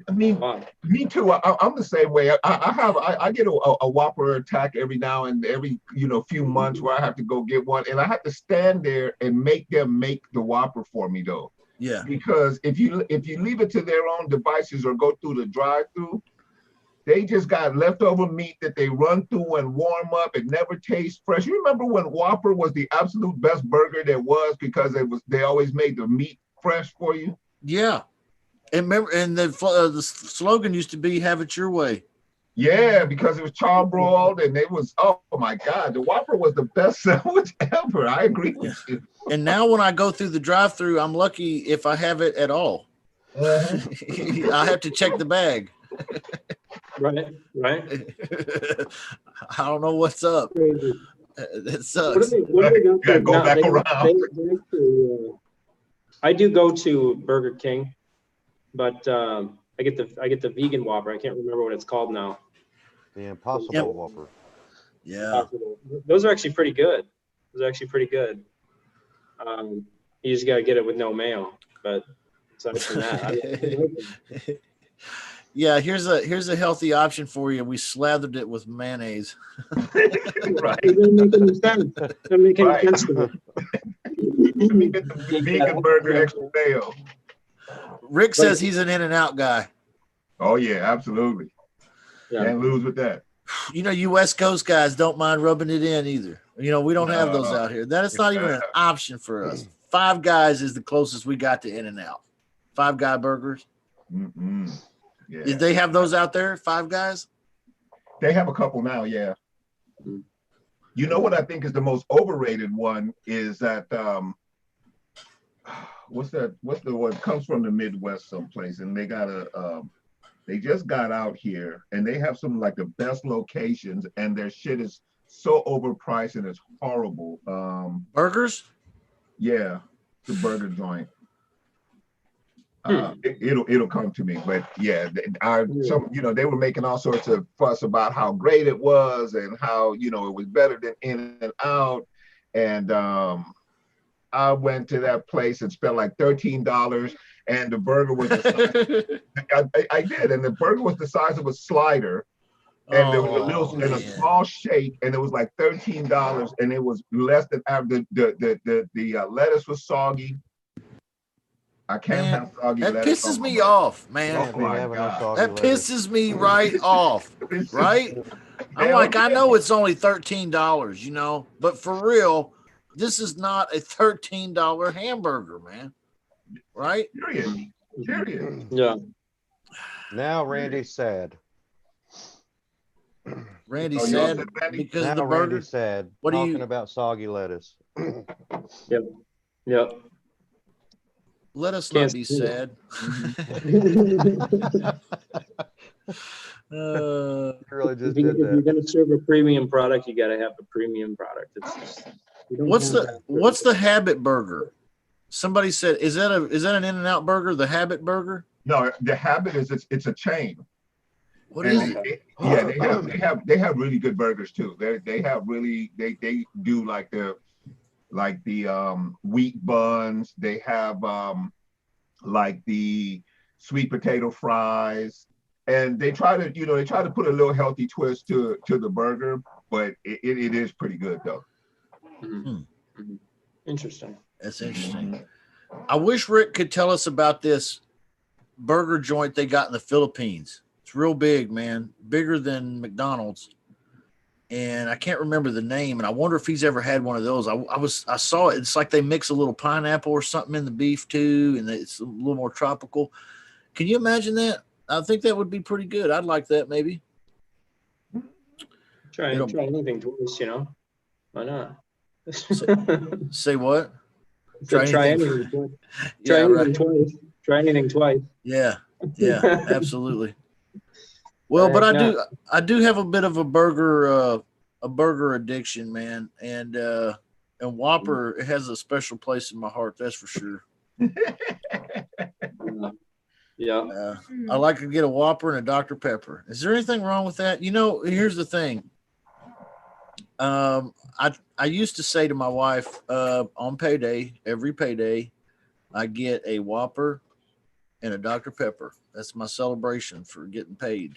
I mean, Wow. me too. I'm the same way. I get a Whopper attack every now and every few months where I have to go get one, and I have to stand there and make them make the Whopper for me though. Yeah. Because if you leave it to their own devices or go through the drive-through, they just got leftover meat that they run through and warm up. It never tastes fresh. You remember when Whopper was the absolute best burger there was because they always made the meat fresh for you? Yeah. And the slogan used to be "Have it your way." Yeah, because it was charbroiled and it was, oh my God, the Whopper was the best sandwich ever. I agree with you. And now when I go through the drive-through, I'm lucky if I have it at all. I have to check the bag. Right. I don't know what's up. Crazy. That sucks. What do they got Gotta go now? back around. I do go to Burger King, but I get the vegan Whopper. I can't remember what it's called now. The Impossible Yep. Whopper. Yeah. Those are actually pretty good. You just gotta get it with no mayo. But aside from that, Yeah, here's a healthy option for you. We slathered it with mayonnaise. Right. it doesn't make any sense. It doesn't make any Right. sense to me. Let me get the vegan burger extra mayo. Rick says he's an In-N-Out guy. Oh yeah, absolutely. Yeah. Can't lose with that. You West Coast guys don't mind rubbing it in either. We don't have those No. out here. That is not even an option for us. Five Guys is the closest we got to In-N-Out. Five Guy burgers. Mm-mm. Yeah. Did they have those out there? Five Guys? They have a couple now, yeah. Mm. You know what I think is the most overrated one is that what's the one comes from the Midwest someplace, and they just got out here and they have some like the best locations and their shit is so overpriced and it's horrible. Burgers? Yeah. the burger joint. It'll come to me, but yeah, they were making all sorts of fuss about how great it was and how it was better than In-N-Out, and I went to that place and spent like $13, and the burger was the size, I did, and the burger was the size of a slider, and there was a small shake, and it was like $13, and it was less than average. The lettuce was soggy. I can't have soggy that lettuce. pisses me off, man. Oh my God. That pisses me right off, right? I'm like, I know it's only $13, but for real, this is not a $13 hamburger, man. Right? Period. Yeah. Now Randy's sad. Randy's sad because of the burger. Randy's sad. What are you talking about soggy lettuce? Yep. Let us not be sad. Really just If did you're that. going to serve a premium product, you got to have the premium product. It's just, what's the Habit burger? Somebody said, is that an In-N-Out burger? The Habit burger? No, the Habit is it's a chain. What is it? They have really good burgers too. They do like the wheat buns. They have like the sweet potato fries, and they try to put a little healthy twist to the burger, but it is pretty good though. Mm-hmm. Interesting. That's interesting. I wish Rick could tell us about this burger joint they got in the Philippines. It's real big, man, bigger than McDonald's. And I can't remember the name. And I wonder if he's ever had one of those. I saw it. It's like they mix a little pineapple or something in the beef too. And it's a little more tropical. Can you imagine that? I think that would be pretty good. I'd like that maybe. Try anything twice, Why not? Say what? Try anything twice. Try anything twice. Yeah, absolutely. Well, but I do have a bit of a burger addiction, man, and Whopper has a special place in my heart. That's for sure. Yeah. I like to get a Whopper and a Dr. Pepper. Is there anything wrong with that? Here's the thing. I used to say to my wife, on payday, every payday, I get a Whopper and a Dr. Pepper. That's my celebration for getting paid.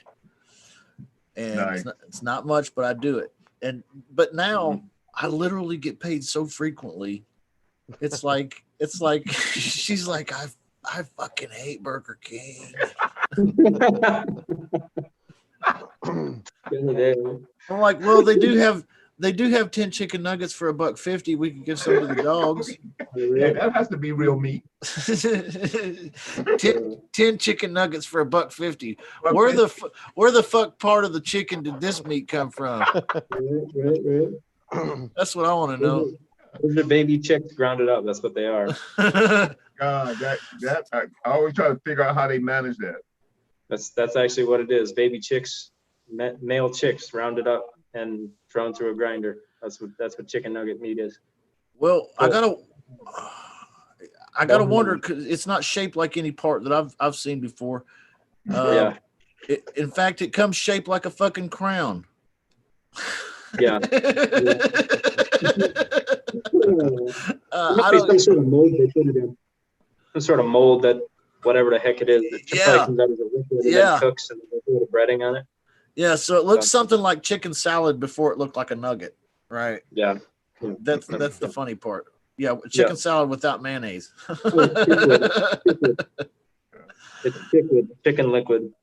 And nice. It's not much, but I do it. But now I literally get paid so frequently. It's like she's like, I fucking hate Burger King. I'm like, well, they do have 10 chicken nuggets for $1.50. We could give some to the dogs. Yeah, that has to be real meat. 10 chicken nuggets for $1.50. Where the fuck part of the chicken did this meat come from? Right. That's what I want to know. Those are baby chicks grounded up. That's what they are. God, that I always try to figure out how they manage that. That's actually what it is. Baby chicks, male chicks rounded up and thrown through a grinder. That's what chicken nugget meat is. Well, I gotta wonder, because it's not shaped like any part that I've seen before. In fact, it comes shaped like a fucking crown. Yeah. Some sort of mold they put it in. Some sort of mold that whatever the heck it is, that comes out as a liquid and then cooks and they put a breading on it. Yeah, so it looks something like chicken salad before it looked like a nugget, right? Yeah. That's the funny part. Yeah, chicken salad without mayonnaise. It's chicken liquid.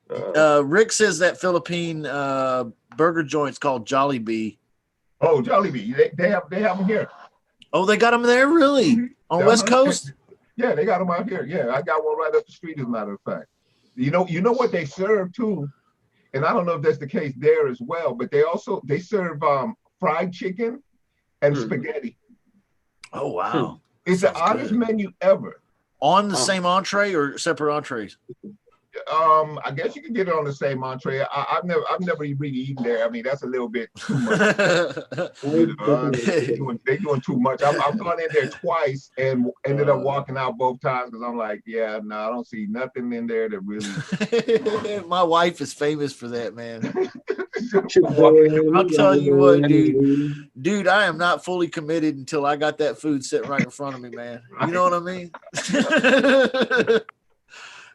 Rick says that Philippine burger joint's called Jollibee. Oh, Jollibee. They have them here. Oh, they got them there, really? On West Coast? Yeah, they got them out here. Yeah, I got one right up the street, as a matter of fact. You know what they serve too, and I don't know if that's the case there as well, but they serve fried chicken and spaghetti. Oh wow! It's the oddest menu ever. On the same entree or separate entrees? I guess you can get it on the same entree. I've never really eaten there. I mean, that's a little bit too much. They doing too much. I've gone in there twice and ended up walking out both times because I'm like, yeah, no, I don't see nothing in there that really. My wife is famous for that, man. Chick-fil-A, I'll tell you what, dude, I am not fully committed until I got that food sitting right in front of me, man. You know what I mean?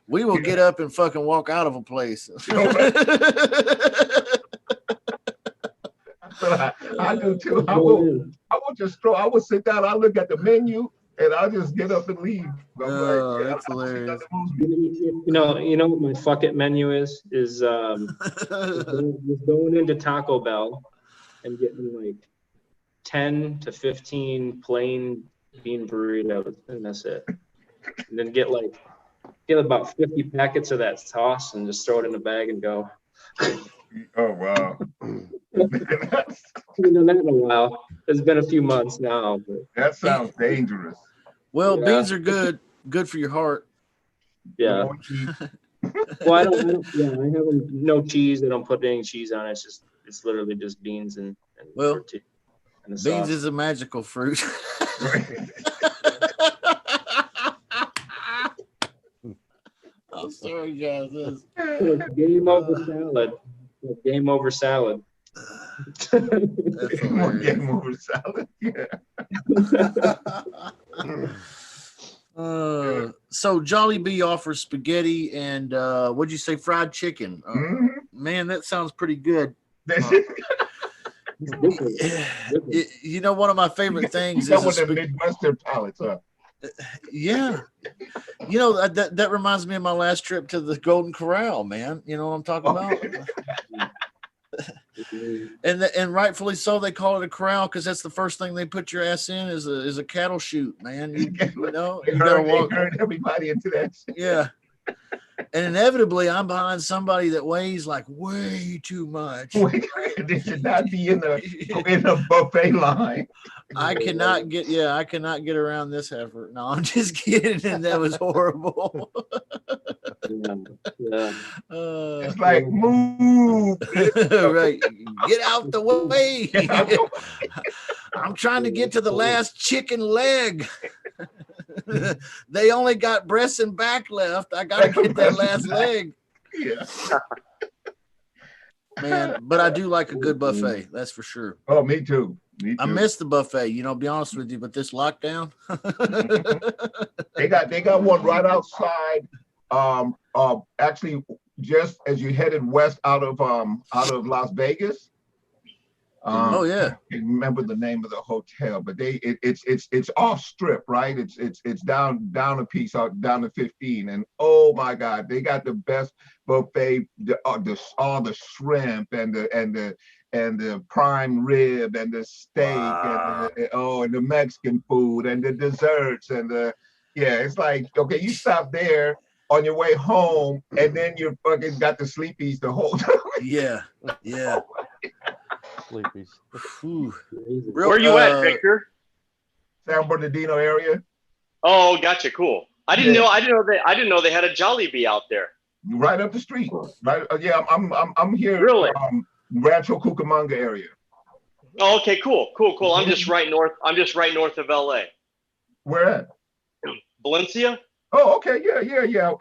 We will get up and fucking walk out of a place. I do too. I will just throw. I will sit down. I look at the menu and I'll just get up and leave. That's hilarious. You know what my fuck it menu is just going into Taco Bell and getting like 10 to 15 plain bean burritos, and that's it. And then get about 50 packets of that sauce and just throw it in a bag and go. Oh wow. Haven't done that in a while. It's been a few months now, but That sounds dangerous. Well, Yeah. beans are good for your heart. yeah. Well, I have them no cheese. I don't put any cheese on it. It's literally just beans and Well, tortilla and the Beans sauce. is a magical fruit. I'm sorry, guys. Game over salad. Game over salad. That's More hilarious. game over salad. Yeah. So Jollibee offers spaghetti and what'd you say, fried chicken? Mhm. Man, that sounds pretty good. Different. You know, one of my favorite things That is was the Midwestern palates, huh? yeah. You know, that reminds me of my last trip to the Golden Corral, man. You know what I'm talking about? And rightfully so, they call it a corral because that's the first thing they put your ass in is a cattle chute, man. You know, you gotta walk. They herd everybody into that shit. Yeah. And inevitably, I'm behind somebody that weighs like way too much. They should not be in the buffet line. I cannot get around this effort. No, I'm just kidding. And that was horrible. Yeah. It's like move. Right. Get out the way. I'm trying to get to the last chicken leg. They only got breasts and back left. I gotta get that last leg. Yeah. Man, but I do like a good buffet, that's for sure. Oh, me too. Me too. I miss the buffet, you know, be honest with you, but this lockdown. They got one right outside. Actually, just as you headed west out of Las Vegas. Oh yeah. I can't remember the name of the hotel, but it's off strip, right? It's down a piece out down to 15, and oh my God, they got the best buffet. All the shrimp and the prime rib and the steak and the Mexican food and the desserts it's like, okay, you stop there on your way home and then you fucking got the sleepies the whole time. Yeah. Sleepies. Whew. Where are you at, Victor? San Bernardino area. Oh, gotcha. Cool. I didn't know they had a Jollibee out there. Right up the street. Right. I'm here. Really? Rancho Cucamonga area. Oh, okay. Cool. I'm just right north of LA. Where at? Valencia. Oh, okay. Yeah.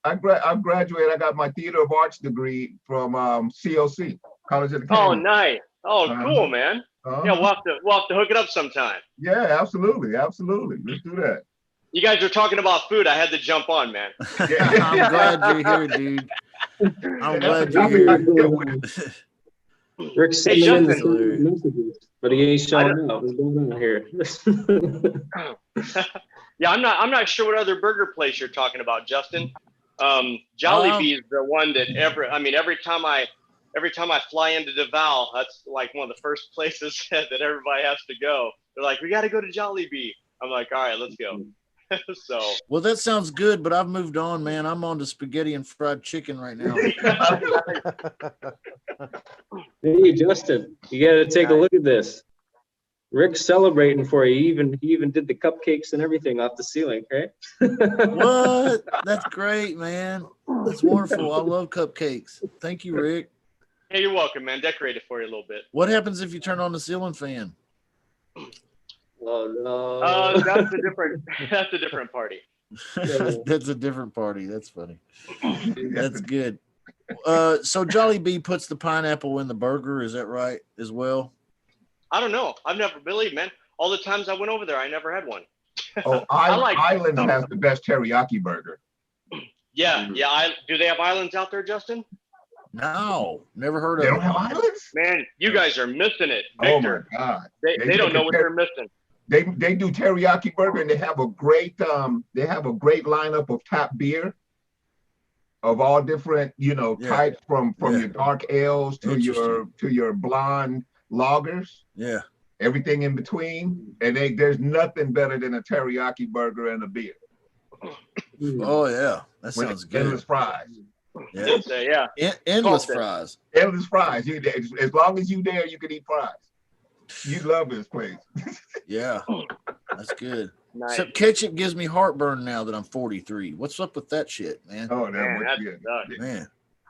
I graduated. I got my theater of arts degree from COC, College of the Oh, Cayman. nice. Oh, cool, man. Uh-huh. Yeah, we'll have to hook it up sometime. Yeah, absolutely. Let's do that. You guys are talking about food. I had to jump on, man. I'm glad you're here, dude. I'm glad you're here. Rick's sending in the Justin. messages, but he ain't showing up. What's going on here? Yeah, I'm not sure what other burger place you're talking about, Justin. Jollibee is the one that every time I fly into Davao, that's like one of the first places that everybody has to go. They're like, we got to go to Jollibee. I'm like, all right, let's go. So. Well, that sounds good, but I've moved on, man. I'm on to spaghetti and fried chicken right now. Hey, Justin, you got to take a look at this. Rick's celebrating for you. He even did the cupcakes and everything off the ceiling, right? What? That's great, man. That's wonderful. I love cupcakes. Thank you, Rick. Hey, you're welcome, man. Decorate it for you a little bit. What happens if you turn on the ceiling fan? Oh no. That's a different. That's a different party. That's a different party. That's funny. That's good. So Jolly Bee puts the pineapple in the burger. Is that right as well? I don't know. I've never believed, man. All the times I went over there, I never had one. Oh, I like- Island has the best teriyaki burger. Yeah, yeah. Do they have islands out there, Justin? No, never heard They of don't it. have islands? Man, you guys are missing it, Oh my Victor. God. They don't know what they're missing. They do teriyaki burger and they have a great lineup of tap beer of all different, Yeah. types from Yeah. your dark ales to your blonde lagers, Yeah. everything in between. And there's nothing better than a teriyaki burger and a beer. Oh yeah, that With sounds good. endless fries. Yeah. So, yeah. Endless Called it. fries. Endless fries. As long as you there, you can eat fries. You love this place. Yeah, that's good. Nice. So ketchup gives me heartburn now that I'm 43. What's up with that shit, man? Oh, Man, that that was good. sucks. Man,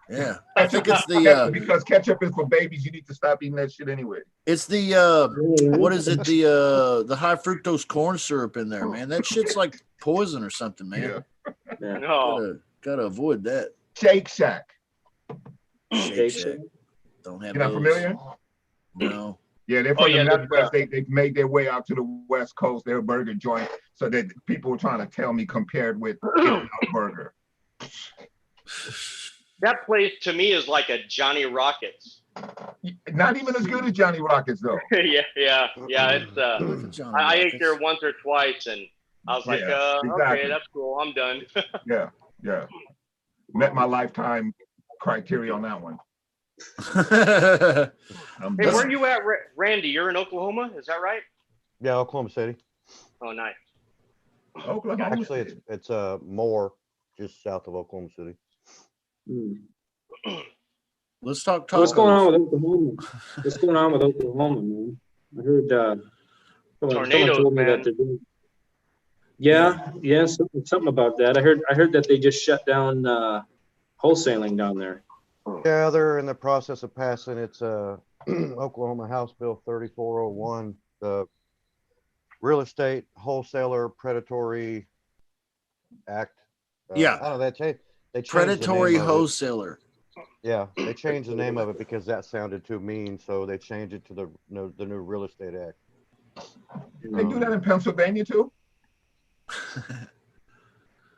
yeah. I think it's the Because ketchup is for babies, you need to stop eating that shit anyway. it's the what is it? The high fructose corn syrup in there, man. That shit's like poison or something, man. Yeah. No. Gotta avoid that. Shake Shack. Shake Shack. Don't have You're not those. familiar? No. Yeah, they're Oh, from yeah, the Midwest. They've made their way out to the West Coast. They're a burger joint. So that people were trying to tell me compared with In-N-Out Burger. That place to me is like a Johnny Rockets. Not even as good as Johnny Rockets, though. yeah. It's John I ate Rockets. there once or twice, and I was like, Yeah, okay, exactly. that's cool. I'm done. Yeah. Met my lifetime criteria on that one. I'm Hey, done. where are you at, Randy? You're in Oklahoma, is that right? Yeah, Oklahoma City. Oh, nice. Oklahoma Actually, City. it's Moore, just south of Oklahoma City. Let's talk tacos. What's going on with Oklahoma? What's going on with Oklahoma, man? I heard someone Tornadoes, told me man. that they're doing. Yeah, something about that. I heard that they just shut down wholesaling down there. Yeah, they're in the process of passing its Oklahoma House Bill 3401, the Real Estate Wholesaler Predatory Act. Yeah. I don't know, they changed the Predatory name of it. wholesaler. Yeah, they changed the name of it because that sounded too mean, so they changed it to the new Real Estate Act. They do that in Pennsylvania too?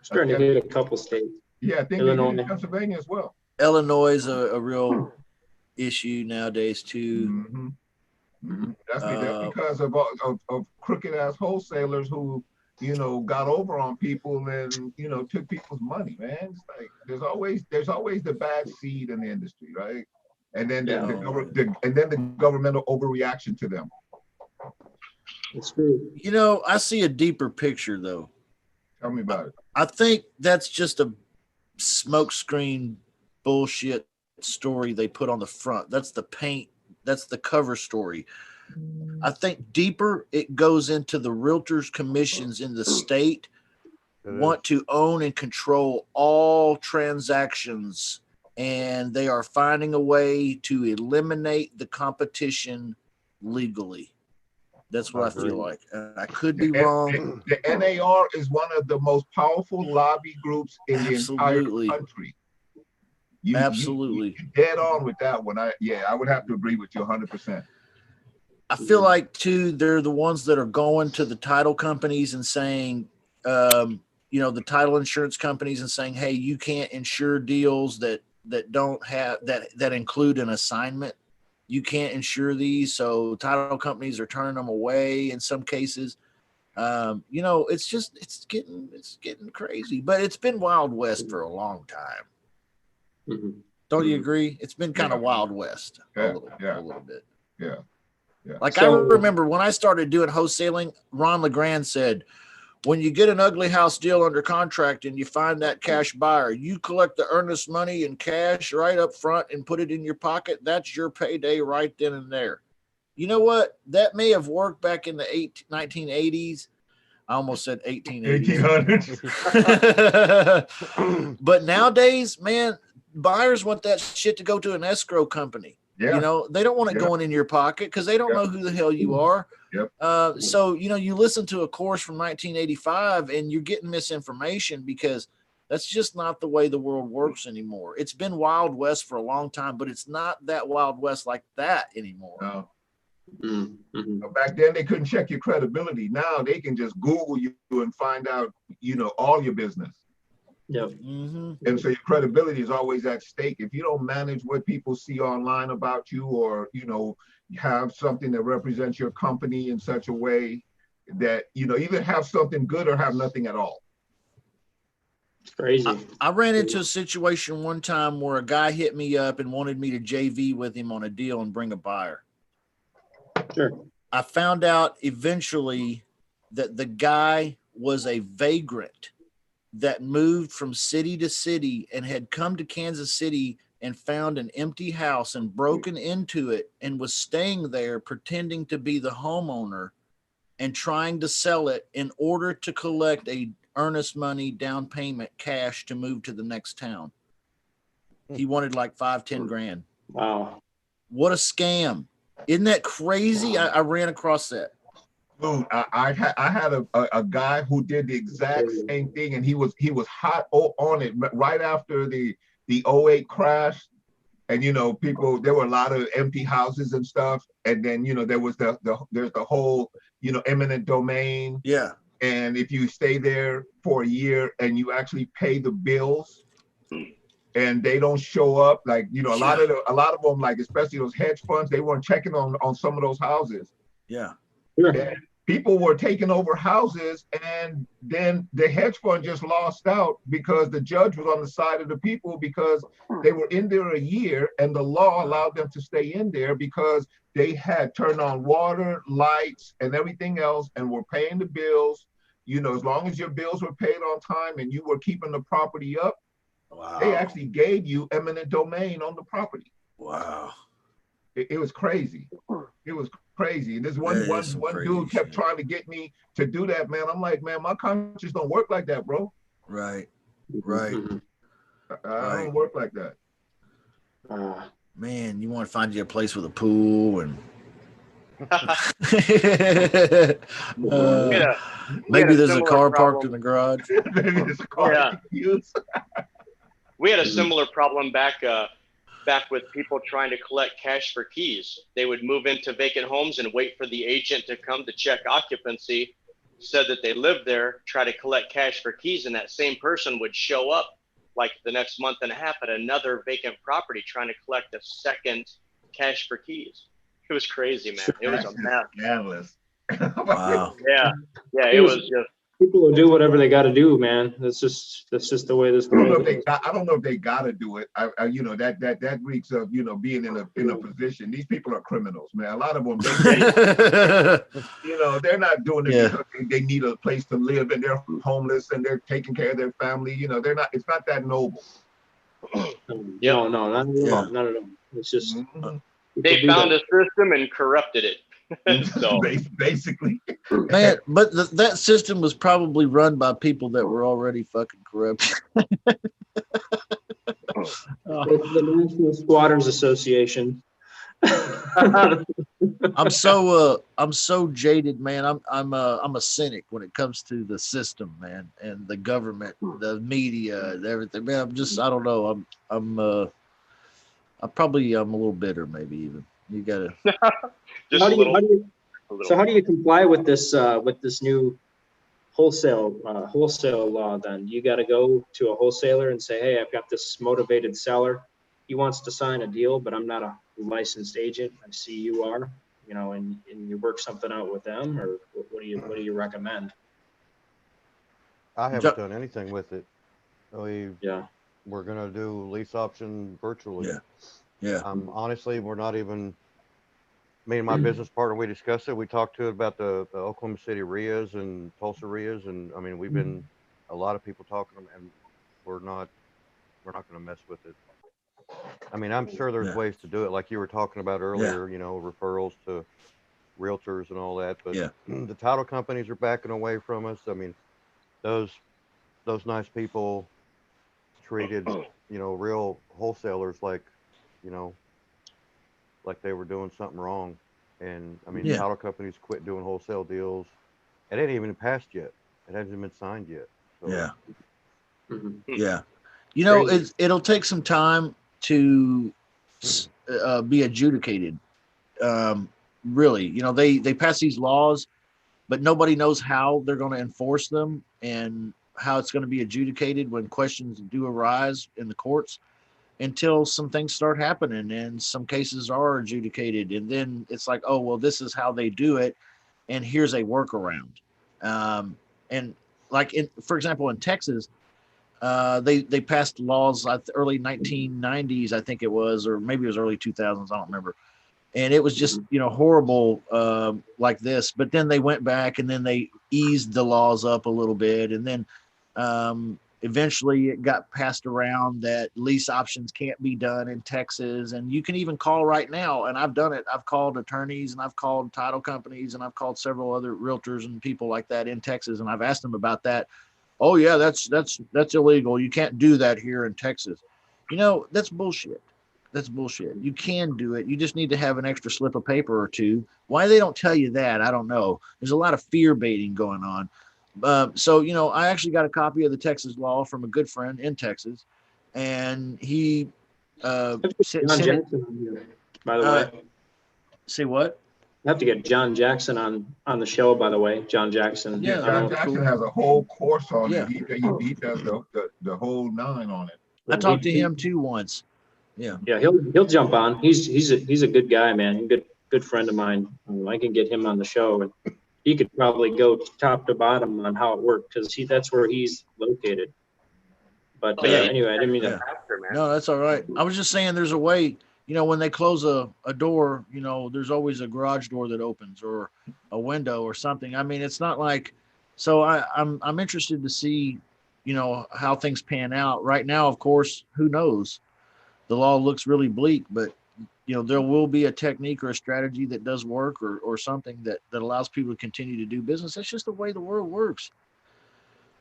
Starting to hit a couple states. Yeah, I think they do Illinois. in Pennsylvania as well. Illinois is a real issue nowadays too. Mhm. Mhm. That's Uh, because of crooked ass wholesalers who, got over on people and, took people's money, man. It's like there's always the bad seed in the industry, right? And then the governmental overreaction to them. It's true. I see a deeper picture though. Tell me about it. I think that's just a smokescreen bullshit story they put on the front. That's the paint. That's the cover story. I think deeper it goes into the realtors commissions in the state want to own and control all transactions, and they are finding a way to eliminate the competition legally. That's what I feel like. I could be wrong. The NAR is one of the most powerful lobby groups in the Absolutely. entire country. Absolutely. You're dead on with that one. I would have to agree with you 100%. I feel like too, they're the ones that are going to the title companies and saying, the title insurance companies and saying, hey, you can't insure deals that don't have that include an assignment. You can't insure these. So title companies are turning them away in some cases. It's getting crazy, but it's been Wild West for a long time. Mhm. Don't you agree? It's been kind of Wild West a little bit. Yeah. Like I So- remember when I started doing wholesaling, Ron LeGrand said, when you get an ugly house deal under contract and you find that cash buyer, you collect the earnest money in cash right up front and put it in your pocket. That's your payday right then and there. You know what? That may have worked back in the 1980s. I almost said 1880s. 1800s. But nowadays, man, buyers want that shit to go to an escrow company. Yeah. You know, they don't want it Yeah. going in your pocket because they don't Yeah. know who the hell you are. Yep. So, you know, you listen to a course from 1985 and you're getting misinformation because that's just not the way the world works anymore. It's been Wild West for a long time, but it's not that Wild West like that anymore. No. Mm-hmm. Back then they couldn't check your credibility. Now they can just Google you and find out, you know, all your business. Yep. Mm-hmm. And so your credibility is always at stake. If you don't manage what people see online about you, or, you know, have something that represents your company in such a way that, you know, either have something good or have nothing at all. It's crazy. I ran into a situation one time where a guy hit me up and wanted me to JV with him on a deal and bring a buyer. Sure. I found out eventually that the guy was a vagrant that moved from city to city and had come to Kansas City and found an empty house and broken into it and was staying there pretending to be the homeowner and trying to sell it in order to collect a earnest money down payment cash to move to the next town. He wanted like 5-10 grand. Wow. What a scam. Isn't that crazy? I ran across that. Dude, I had a guy who did the exact same thing, and he was hot on it right after the 08 crash. And, you know, people, there were a lot of empty houses and stuff. And then, you know, there was there's the whole, you know, eminent domain. Yeah. And if you stay there for a year and you actually pay the bills and they don't show up, like, you know, a lot of them, like, especially those hedge funds, they weren't checking on some of those houses. Yeah. And people were taking over houses, and then the hedge fund just lost out because the judge was on the side of the people because they were in there a year and the law allowed them to stay in there because they had turned on water, lights, and everything else and were paying the bills. You know, as long as your bills were paid on time and you were keeping the property up, Wow. they actually gave you eminent domain on the property. Wow. It was crazy. It was crazy. And this one dude kept trying to get me to do that, man. I'm like, man, my conscience don't work like that, bro. Right. Right. I don't work like that. Man, you want to find you a place with a pool and maybe there's a car parked in the garage. Maybe there's a car Yeah. you can use. We had a similar problem back with people trying to collect cash for keys. They would move into vacant homes and wait for the agent to come to check occupancy, said that they lived there, try to collect cash for keys, and that same person would show up like the next month and a half at another vacant property trying to collect a second cash for keys. It was crazy, man. It was a mess. Scandalous. Wow. Yeah. Yeah, it was just People will do whatever they got to do, man. That's just the way this I don't know world if is. I don't know if they gotta do it. You know, that reeks of, you know, being in a position. These people are criminals, man. A lot of them, you know, they're not doing it because they need a place to live and they're homeless and they're taking care of their family. You know, they're not. It's not that noble. No, not at all. Not at all. It's just they found a system and corrupted it. So basically, Man, but that system was probably run by people that were already fucking corrupt. the National Squatters Association. I'm so jaded, man. I'm a cynic when it comes to the system, man, and the government, the media, and everything. Man, I don't know. I'm a little bitter, maybe even. You gotta. just How a do little. you, little. so how do you comply with this new wholesale law? Then you got to go to a wholesaler and say, hey, I've got this motivated seller. He wants to sign a deal, but I'm not a licensed agent. I see you are, you know, and you work something out with them, or what do you recommend? I haven't done anything with it. Yeah. We're gonna do lease option virtually. Yeah. Honestly, we're not even. Me and my business partner, we discussed it. We talked to it about the Oklahoma City RIAs and Tulsa RIAs, and I mean, we've been a lot of people talking, and we're not going to mess with it. I mean, I'm sure there's Yeah. ways to do it, like you were talking about earlier, you know, referrals to realtors and all that, but Yeah. the title companies are backing away from us. I mean, those nice people treated, you know, real wholesalers like, you know, like they were doing something wrong. And I mean, Yeah. title companies quit doing wholesale deals. It ain't even passed yet. It hasn't been signed yet. So Yeah. Mhm. Yeah. You know, Crazy. it'll take some time to be adjudicated. Really, you know, they pass these laws, but nobody knows how they're going to enforce them and how it's going to be adjudicated when questions do arise in the courts until some things start happening and some cases are adjudicated. And then it's like, oh, well, this is how they do it. And here's a workaround. And like, for example, in Texas, they passed laws like the early 1990s, I think it was, or maybe it was early 2000s. I don't remember. And it was just, you know, horrible like this. But then they went back and then they eased the laws up a little bit. And then eventually it got passed around that lease options can't be done in Texas. And you can even call right now. And I've done it. I've called attorneys and I've called title companies and I've called several other realtors and people like that in Texas. And I've asked them about that. Oh yeah, that's illegal. You can't do that here in Texas. You know, that's bullshit. That's bullshit. You can do it. You just need to have an extra slip of paper or two. Why they don't tell you that, I don't know. There's a lot of fear baiting going on. So, you know, I actually got a copy of the Texas law from a good friend in Texas, and he John sent it. Jackson on here, by the way. Say what? I have to get John Jackson on the show, by the way. John Jackson. Yeah, John Jackson has a whole course on Yeah. it. He does the whole 9 on it. I talked to him too once. Yeah. Yeah, he'll jump on. He's a good guy, man. Good friend of mine. I can get him on the show, and he could probably go top to bottom on how it worked because that's where he's located. But anyway, I didn't mean to. No, that's all right. I was just saying there's a way, you know, when they close a door, you know, there's always a garage door that opens or a window or something. I mean, it's not like, so I'm interested to see, you know, how things pan out. Right now, of course, who knows? The law looks really bleak, but you know, there will be a technique or a strategy that does work or something that allows people to continue to do business. That's just the way the world works.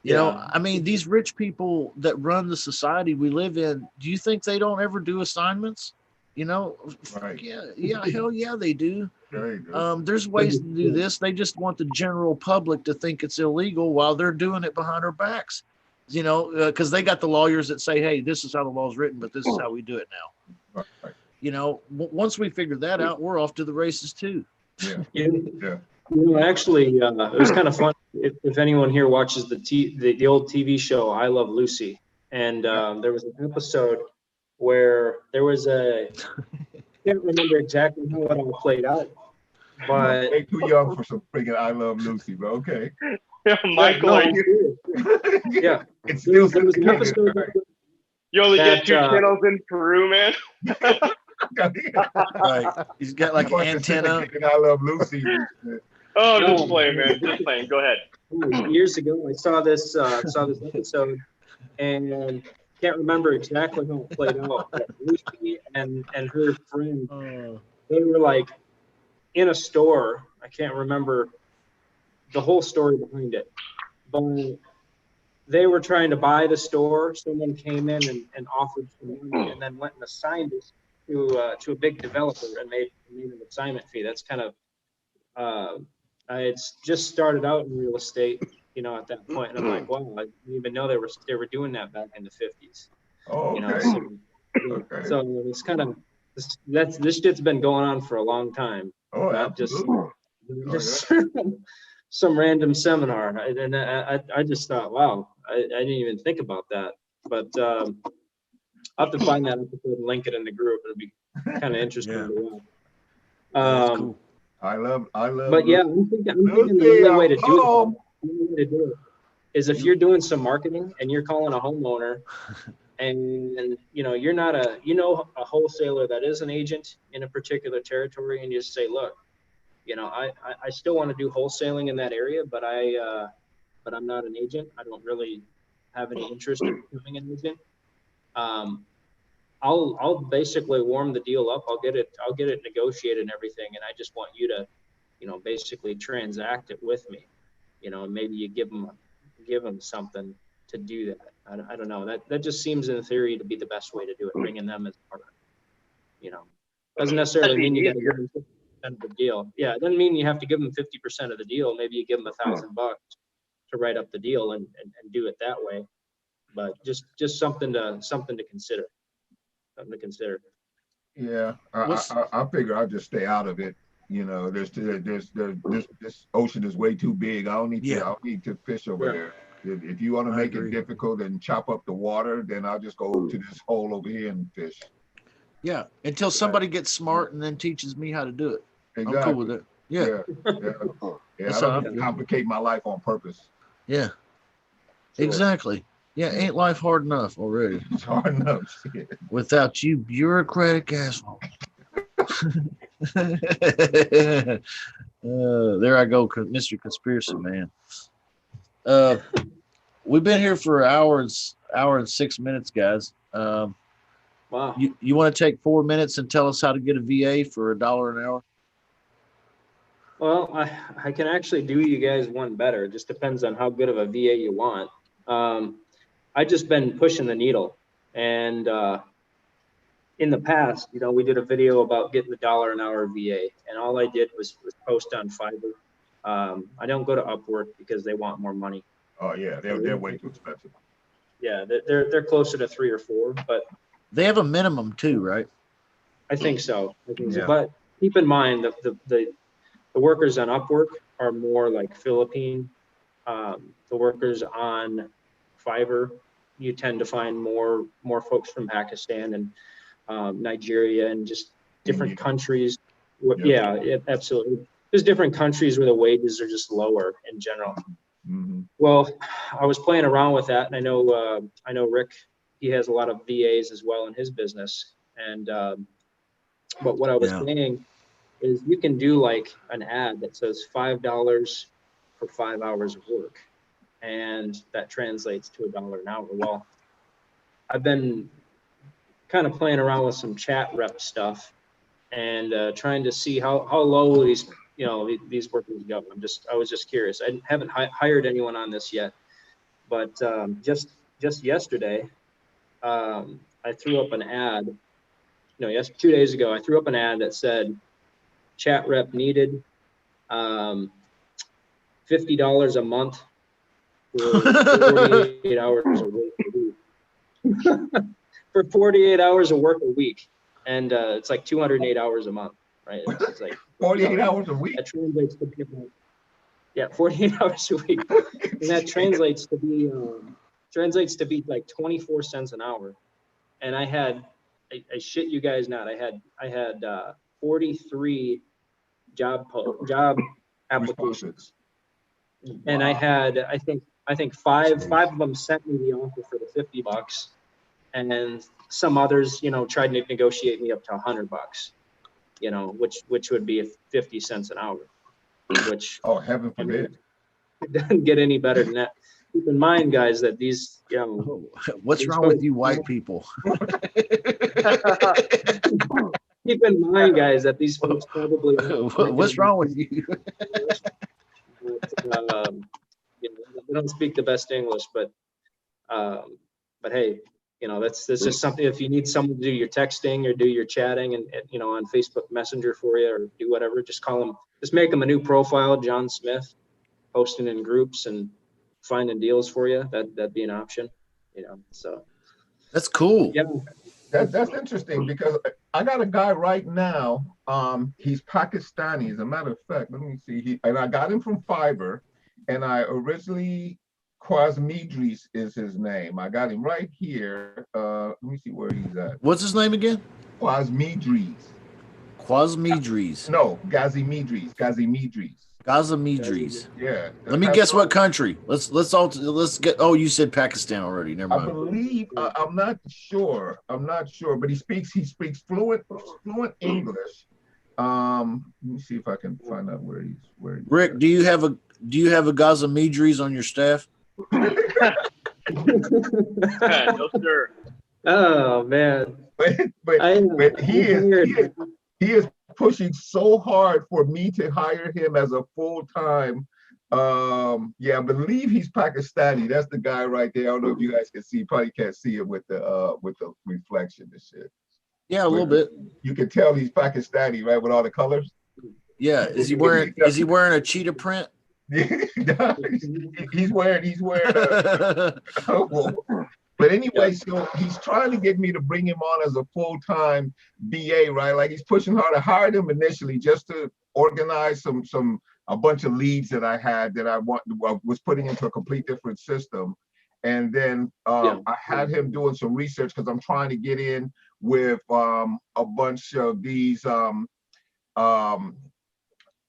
You know, I mean, these rich people that run the society we live in, do you think they don't ever do assignments? You know, Right. yeah, hell yeah, they do. Very good. There's ways to do this. They just want the general public to think it's illegal while they're doing it behind our backs. You know, because they got the lawyers that say, hey, this is how the law is written, but this is how we do it now. Right. You know, once we figure that out, we're off to the races too. Yeah. Yeah. Yeah. You know, actually, it was kind of fun. If anyone here watches the old TV show I Love Lucy, and there was an episode where there was I can't remember exactly how it all played out, but Way too young for some freaking I Love Lucy, but okay. Michael, no, are I'm you, serious. Yeah, It's there still was an episode. you only get that, 2 channels in Peru, man. Right. He's got like an antenna. I Love Lucy. Oh, I'm just No. playing, man. Just playing. Go ahead. Years ago, I saw this episode, and can't remember exactly how it played out. But Lucy and her friend, they were like in a store. I can't remember the whole story behind it, but they were trying to buy the store. Someone came in and offered some money, and then went and assigned it to a big developer and made an assignment fee. That's kind of I had just started out in real estate, you know, at that point, and I'm like, wow, I didn't even know they were doing that back in the 50s. Oh, You know, okay. so, Okay. so it's kind of this shit's been going on for a long time, Oh, not just absolutely. just some random seminar. And I just thought, wow, I didn't even think about that. But I'll have to find that episode and link it in the group. It'll be kind of interesting Yeah. to watch. That's cool. I love. But yeah, I'm thinking the only way to do it is if you're doing some marketing and you're calling a homeowner and you know, you're not a wholesaler that is an agent in a particular territory, and you just say, look, you know, I still want to do wholesaling in that area, but I'm not an agent. I don't really have any interest in becoming an agent. I'll basically warm the deal up. I'll get it negotiated and everything. And I just want you to, basically transact it with me, and maybe you give them something to do that. I don't know. That just seems in theory to be the best way to do it, bringing them as part of it. Doesn't necessarily mean you got to give them 50% of the deal. Yeah, it doesn't mean you have to give them 50% of the deal. Maybe you give them $1,000 to write up the deal and do it that way. But just something to consider. Something to consider. Yeah, I figure I'll just stay out of it. This ocean is way too big. I don't need to fish over there. If you want to make it difficult and chop up the water, then I'll just go to this hole over here and fish. Yeah, until somebody gets smart and then teaches me how to do it. Exactly. I'm cool with it. Yeah. I don't complicate my life on purpose. Yeah. Sure. Exactly. Yeah, ain't life hard enough already? It's hard enough. Without you bureaucratic asshole. There I go, Mr. Conspiracy Man. We've been here for an hour and 6 minutes, guys. Wow. You want to take 4 minutes and tell us how to get a VA for $1 an hour? Well, I can actually do you guys one better. It just depends on how good of a VA you want. I just been pushing the needle, and in the past, we did a video about getting the $1 an hour VA, and all I did was post on Fiverr. I don't go to Upwork because they want more money. Oh yeah, they're way too expensive. Yeah, they're closer to 3 or 4, but they have a minimum too, right? I think so. But keep in mind that the workers on Upwork are more like Philippine. The workers on Fiverr, you tend to find more folks from Pakistan and Nigeria and just different countries. Yeah, absolutely. There's different countries where the wages are just lower in general. Mm-hmm. Well, I was playing around with that, and I know Rick. He has a lot of VAs as well in his business, and but what I was saying is you can do like an ad that says $5 for 5 hours of work, and that translates to $1 an hour. Well, I've been kind of playing around with some chat rep stuff and trying to see how low these workers go. I was just curious. I haven't hired anyone on this yet, but just yesterday, I threw up an ad. 2 days ago, I threw up an ad that said chat rep needed, $50 a month for 48 hours of work a week. For 48 hours of work a week, and it's like 208 hours a month, right? It's like 48 hours a week. That translates to people. Yeah, 48 hours a week, and that translates to be like 24 cents an hour. And I had, I shit you guys not, I had 43 job applications, and wow. I had I think five of them sent me the offer for the $50, and then some others tried to negotiate me up to $100, which would be 50 cents an hour, which heaven forbid, it doesn't get any better than that. Keep in mind, guys, that these what's wrong with you white people? Keep in mind, guys, that these folks probably what's wrong with you? They don't speak the best English, but hey, that's just something. If you need someone to do your texting or do your chatting and on Facebook Messenger for you, or do whatever, just call them. Just make them a new profile, John Smith, posting in groups and finding deals for you. That'd be an option. So that's cool. Yeah, that's interesting, because I got a guy right now. He's Pakistani, as a matter of fact. Let me see. And I got him from Fiverr, and I originally, Quasmidris is his name. I got him right here. Let me see where he's at. What's his name again? Quasmidris. Quasmidris. No, Gazimidris. Gazimidris. Yeah. Let me guess what country. Let's get. Oh, you said Pakistan already. Never mind. I believe. I'm not sure, but he speaks fluent English. Let me see if I can find out where he's. Rick, do you have a Gazimidris on your staff? No, sir. Oh man. but he is pushing so hard for me to hire him as a full-time. Yeah, I believe he's Pakistani. That's the guy right there. I don't know if you guys can see. Probably can't see it with the reflection and shit. Yeah, a little bit. You can tell he's Pakistani, right, with all the colors. Yeah, is he wearing a cheetah print? Yeah, he's wearing. But anyway, so he's trying to get me to bring him on as a full-time BA, right? Like he's pushing hard. I hired him initially just to organize a bunch of leads that I had that I was putting into a complete different system. And then I had him doing some research because I'm trying to get in with a bunch of these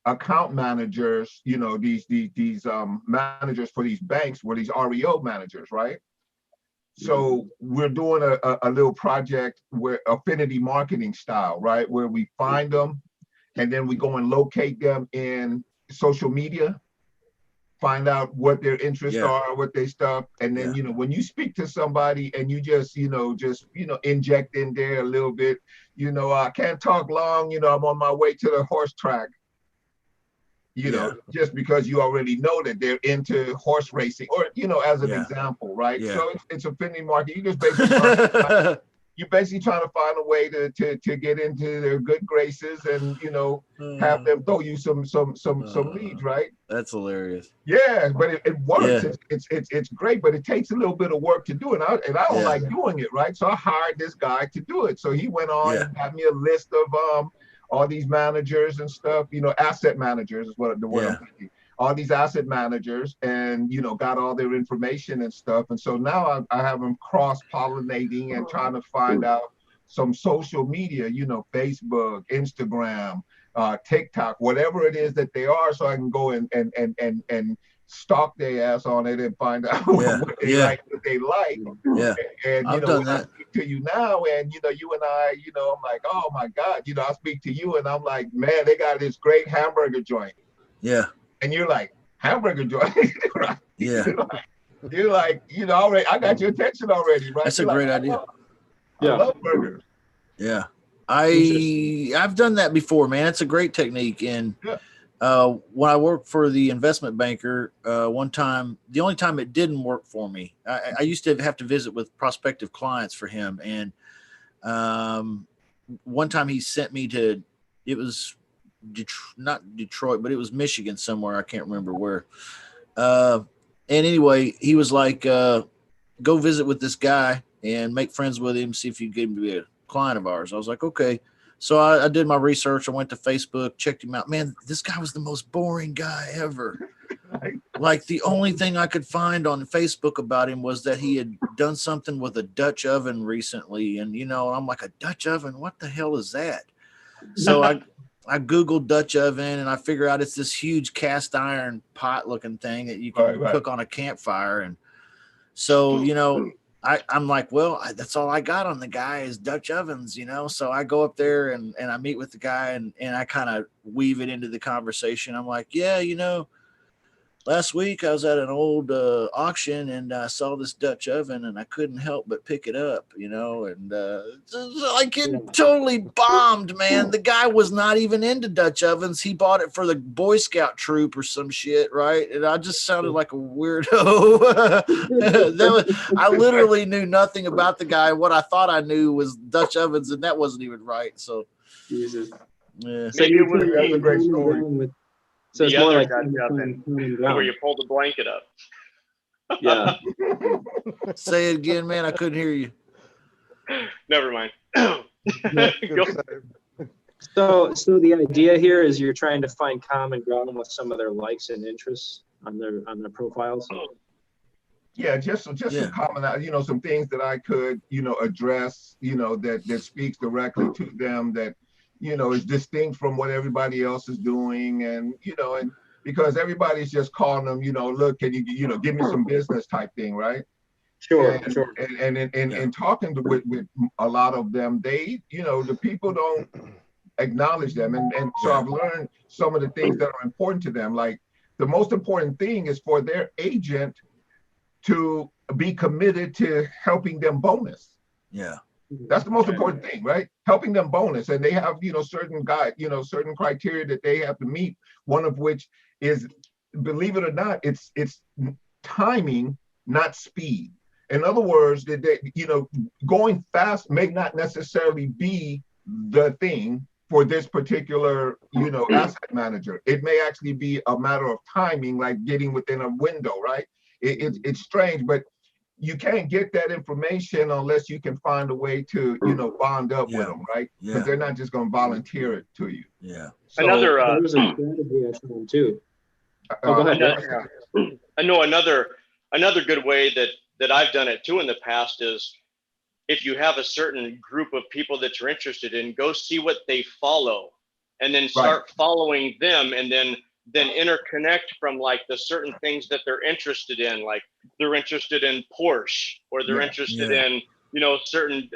account managers, you know, these managers for these banks, were these REO managers, right? So we're doing a little project where affinity marketing style, right? Where we find them and then we go and locate them in social media, find out what their interests are, what they stuff. And then, you know, when you speak to somebody and you just inject in there a little bit, you know, I can't talk long, you know, I'm on my way to the horse track. You know, just because you already know that they're into horse racing, or, you know, as an example, right? Yeah. So it's affinity marketing. You just basically trying to find a way to get into their good graces and, you know, have them throw you some leads, right? That's hilarious. Yeah, but it works. Yeah. It's great, but it takes a little bit of work to do it. And I don't like doing it, right? So I hired this guy to do it. So he went on and got me a list of all these managers and stuff, you know, asset managers is what the word I'm thinking. All these asset managers, and, you know, got all their information and stuff. And so now I have them cross-pollinating and trying to find out some social media, you know, Facebook, Instagram, TikTok, whatever it is that they are, so I can go and stalk their ass on it and find out what they like. Yeah. And you know, when I speak to you now, and you know, you and I, you know, I'm like, oh my God, you know, I speak to you and I'm like, man, they got this great hamburger joint. Yeah. And you're like, hamburger joint, right? Yeah. You're like, you know, already, I got your attention already, right? That's a great idea. I love burgers. Yeah. I've done that before, man. It's a great technique. And when I worked for the investment banker, one time, the only time it didn't work for me, I used to have to visit with prospective clients for him. And one time he sent me to, it was not Detroit, but it was Michigan somewhere. I can't remember where. And anyway, he was like, go visit with this guy and make friends with him, see if you can get him to be a client of ours. I was like, okay. So I did my research. I went to Facebook, checked him out. Man, this guy was the most boring guy ever. Like the only thing I could find on Facebook about him was that he had done something with a Dutch oven recently. And, you know, I'm like, a Dutch oven? What the hell is that? So I Googled Dutch oven and I figure out it's this huge cast iron pot looking thing that you can cook on a campfire. And so, you know, I'm like, well, that's all I got on the guy is Dutch ovens, you know? So I go up there and I meet with the guy and I kind of weave it into the conversation. I'm like, yeah, you know, last week I was at an old auction and I saw this Dutch oven and I couldn't help but pick it up, you know, and like it totally bombed, man. The guy was not even into Dutch ovens. He bought it for the Boy Scout troop or some shit, right? And I just sounded like a weirdo. I literally knew nothing about the guy. What I thought I knew was Dutch ovens, and that wasn't even right. So, Jesus. Yeah. Maybe it was a great story. So it's more like where you pull the blanket up. Yeah. Say it again, man. I couldn't hear you. Never mind. So the idea here is you're trying to find common ground with some of their likes and interests on their profiles. Yeah, just some common, you know, some things that I could, you know, address, you know, that speaks directly to them, that, you know, is distinct from what everybody else is doing. And, you know, and because everybody's just calling them, you know, look, can you, you know, give me some business type thing, right? Sure. And talking with a lot of them, they, you know, the people don't acknowledge them. And so I've learned some of the things that are important to them. Like the most important thing is for their agent to be committed to helping them bonus. Yeah. That's the most important thing, right? Helping them bonus, and they have, certain criteria that they have to meet. One of which is, believe it or not, it's timing, not speed. In other words, that going fast may not necessarily be the thing for this particular, asset manager. It may actually be a matter of timing, like getting within a window, right? It's strange, but you can't get that information unless you can find a way to, bond up with them, right? Because they're not just going to volunteer it to you. Yeah. So Another, there's a strategy I found too. Go ahead. I know another good way that I've done it too in the past is, if you have a certain group of people that you're interested in, go see what they follow, and then start following them, and then interconnect from like the certain things that they're interested in. Like they're interested in Porsche, or they're interested in, certain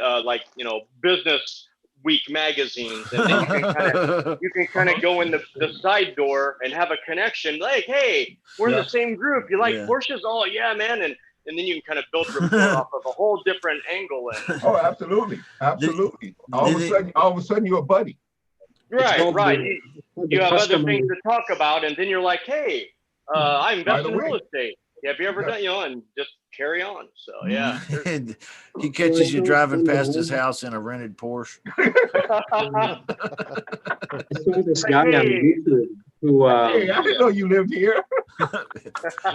Business Week magazines. And then you can kind of go in the side door and have a connection. Like, hey, we're in the same group. You like Porsches? Oh yeah, man. And then you can kind of build rapport off of a whole different angle. And oh, absolutely. All of a sudden you're a buddy. Right. You have other things to talk about, and then you're like, hey, I invest in real estate. Have you ever done, and just carry on. So yeah. He catches you driving past his house in a rented Porsche. I saw this guy on YouTube who hey, I didn't know you lived here.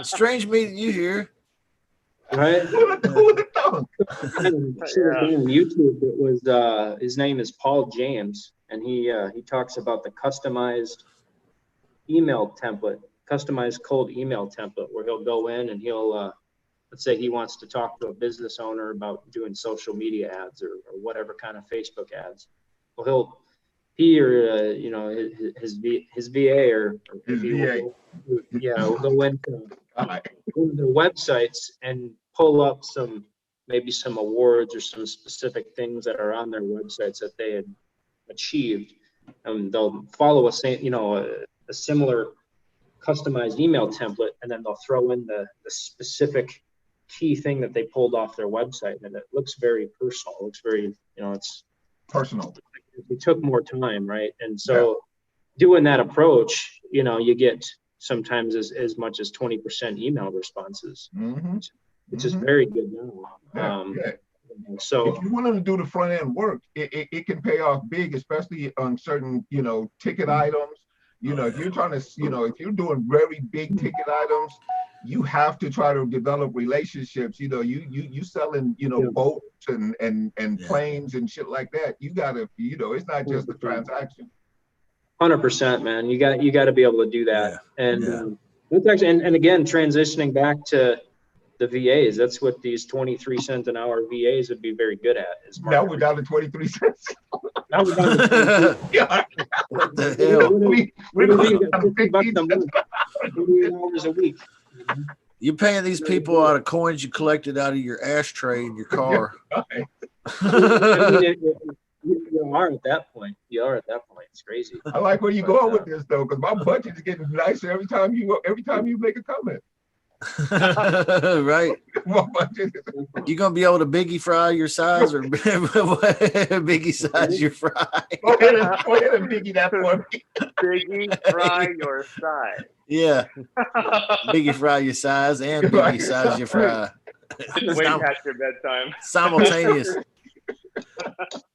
Strange meeting you here. Right? Who would have thought? On YouTube, it was his name is Paul James, and he talks about the customized email template, customized cold email template, where he'll go in and he'll let's say he wants to talk to a business owner about doing social media ads or whatever kind of Facebook ads. Well, his VA or His VA. will go into one of their websites and pull up maybe some awards or some specific things that are on their websites that they had achieved, and they'll follow a similar customized email template, and then they'll throw in the specific key thing that they pulled off their website, and it looks very personal. It looks very, it's personal. It took more time, right? And so doing that approach, you get sometimes as much as 20% email responses, which is very good now. So if you're willing to do the front end work, it can pay off big, especially on certain, ticket items. If you're trying to, if you're doing very big ticket items, you have to try to develop relationships. You selling, boats and planes and shit like that. You gotta, it's not just a transaction. 100%, man. You got to be able to do that. And that's actually, and again, transitioning back to the VAs, that's what these 23 cents an hour VAs would be very good at. Now we're down to 23 cents. Now we're down to 23 cents. What the hell? We're going to $50 a month, 48 hours a week. You're paying these people out of coins you collected out of your ashtray in your car. You are at that point. It's crazy. I like where you're going with this though, because my budget is getting nicer every time you make a comment. Right. You gonna be able to biggie fry your size or biggie size your fry? Go ahead and biggie that for me. Biggie fry your size. Yeah. Biggie fry your size and biggie size your fry. Way past your bedtime. Simultaneous.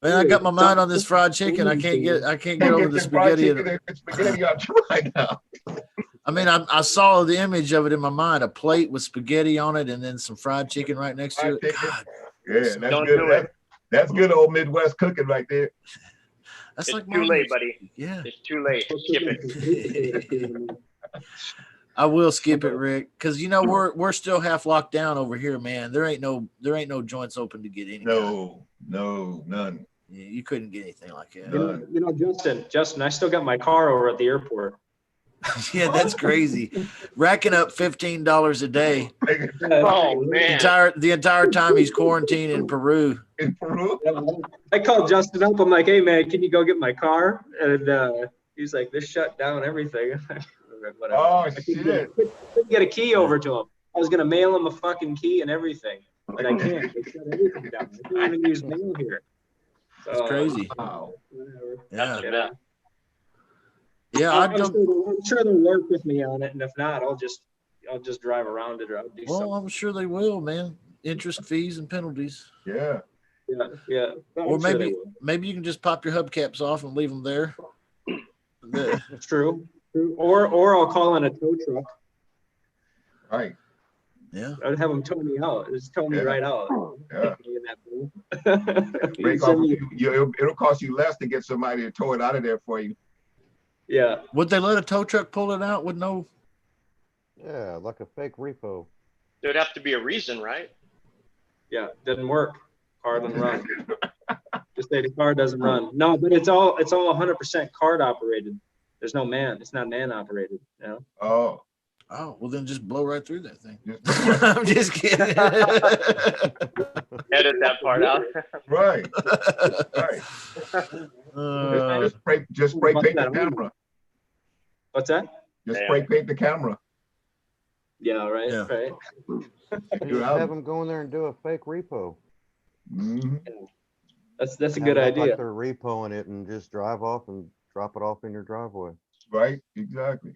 Man, I got my mind on this fried chicken. I can't get over the spaghetti. Spaghetti on right now. I mean, I saw the image of it in my mind, a plate with spaghetti on it and then some fried chicken right next to it. God. Yeah, that's good. That's good old Midwest cooking right there. That's It's too late, buddy. Yeah. It's too late. Skip it. I will skip it, Rick, because we're still half locked down over here, man. There ain't no joints open to get any. No, none. Yeah, you couldn't get anything like that. Justin, I still got my car over at the airport. Yeah, that's crazy. Racking up $15 a day. Oh man! The entire time he's quarantined in Peru. In Peru? I called Justin up. I'm like, "Hey man, can you go get my car?" And he's like, "This shut down everything." Whatever. Oh shit! Couldn't get a key over to him. I was gonna mail him a fucking key and everything, but I can't. They shut everything down. I can't even use mail here. It's crazy. Wow. Whatever. That's Yeah. a bet. Yeah. I'm sure they'll work with me on it, and if not, I'll just drive around it, or I'll do Well, something. I'm sure they will, man. Interest, fees, and penalties. Yeah. Yeah. Or I'm sure they maybe will. you can just pop your hubcaps off and leave them there. It's true. Or I'll call in a tow truck. Right. Yeah. I'd have them tow me out. Just tow me Yeah. right out. Yeah. In that thing. Break off, it'll cost you less to get somebody to tow it out of there for you. Yeah. Would they let a tow truck pull it out with no? Yeah, like a fake repo. There'd have to be a reason, right? Yeah. Doesn't work. Car doesn't run. Just say the car doesn't run. No, but it's all 100% card operated. There's no man. It's not man operated. You know? Oh. Oh, well then just blow right through that thing. Just- I'm just kidding. Edit that part out. Right. Right. Just spray paint the camera. What's that? Just spray paint the camera. Yeah. Right. Yeah. Right. You just have them go in there and do a fake repo. Mhm. That's a And good act idea. Like they're repoing it and just drive off and drop it off in your driveway. Right. Exactly.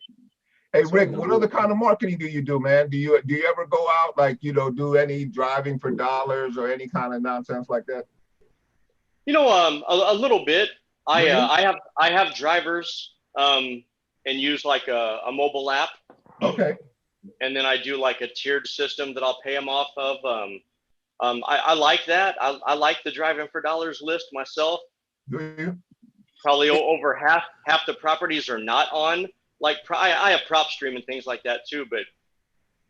Hey Rick, what other kind of marketing do you do, man? Do you ever go out, like, do any driving for dollars or any kind of nonsense like that? A little bit. Really? I have drivers and use like a mobile app, Okay. and then I do like a tiered system that I'll pay them off of. I like that. I like the driving for dollars list myself. Do you? Probably over half the properties are not on. Like I have PropStream and things like that too, but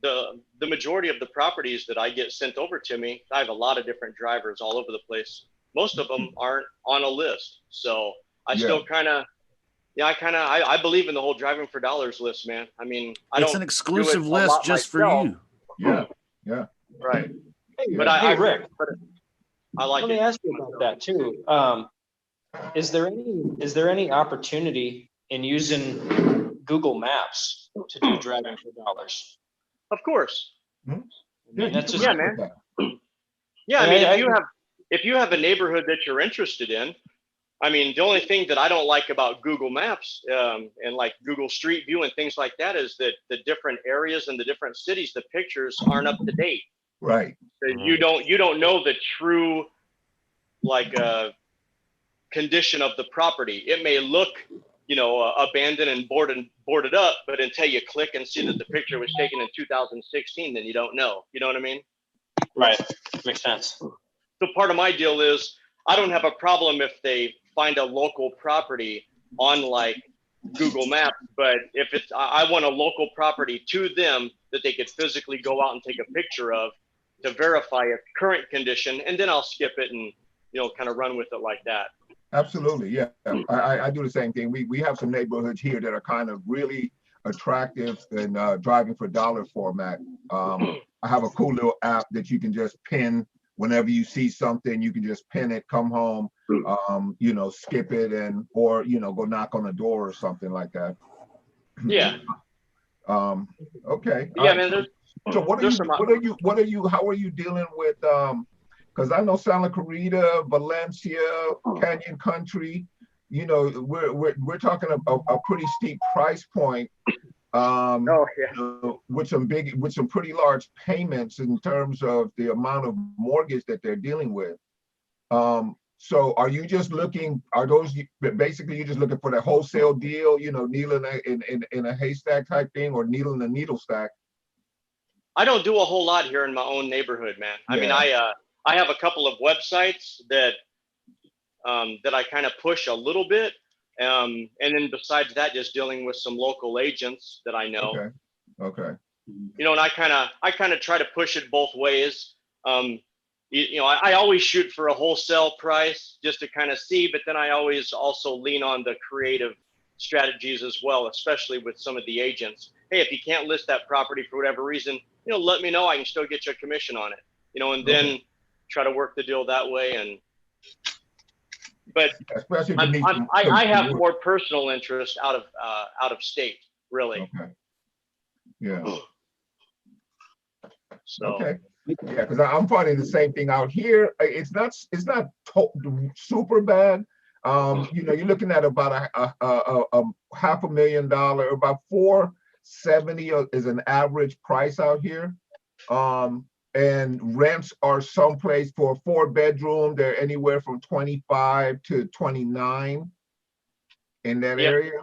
the majority of the properties that I get sent over to me, I have a lot of different drivers all over the place. Most of them aren't on a list, so I still I believe in the whole driving for dollars list, man. I mean, It's an exclusive list just for you. Yeah. Yeah. right? Hey, But hey, Rick, I like let me it. ask you about that too. Is there any opportunity in using Google Maps to do driving for dollars? Of course. I mean, that's just Yeah, man. Yeah, I mean, if you have a neighborhood that you're interested in, I mean, the only thing that I don't like about Google Maps and like Google Street View and things like that is that the different areas and the different cities, the pictures aren't up to date. Right. So you don't know the true like condition of the property. It may look, abandoned and boarded up, but until you click and see that the picture was taken in 2016, then you don't know. You know what I mean? right. Makes sense. So part of my deal is I don't have a problem if they find a local property on like Google Maps, but if I want a local property to them that they could physically go out and take a picture of to verify its current condition, and then I'll skip it and kind of run with it like that. Absolutely. Yeah. I do the same thing. We have some neighborhoods here that are kind of really attractive in driving for dollar format. I have a cool little app that you can just pin whenever you see something. You can just pin it, come home, skip it, or go knock on the door or something like that. Yeah. Okay. Yeah, man. So how are you dealing with because I know Santa Clarita, Valencia, Canyon Country, we're talking a pretty steep price point. With some pretty large payments in terms of the amount of mortgage that they're dealing with. So are you just looking, basically you're just looking for the wholesale deal, needle in a haystack type thing, or needle in a needle stack? I don't do a whole lot here in my own neighborhood, man. I mean, I have a couple of websites that I kind of push a little bit. And then besides that, just dealing with some local agents that I know. Okay. And I kind of try to push it both ways. I always shoot for a wholesale price just to kind of see, but then I always also lean on the creative strategies as well, especially with some of the agents. Hey, if you can't list that property for whatever reason, let me know. I can still get you a commission on it, and then try to work the deal that way. But I have more personal interest out of state, really. Okay. Yeah. So. Okay. Yeah, because I'm finding the same thing out here. It's not super bad. You're looking at about a $500,000, about 470 is an average price out here. And rents are someplace for a 4-bedroom. They're anywhere from 25 to 29 in that Yep. area.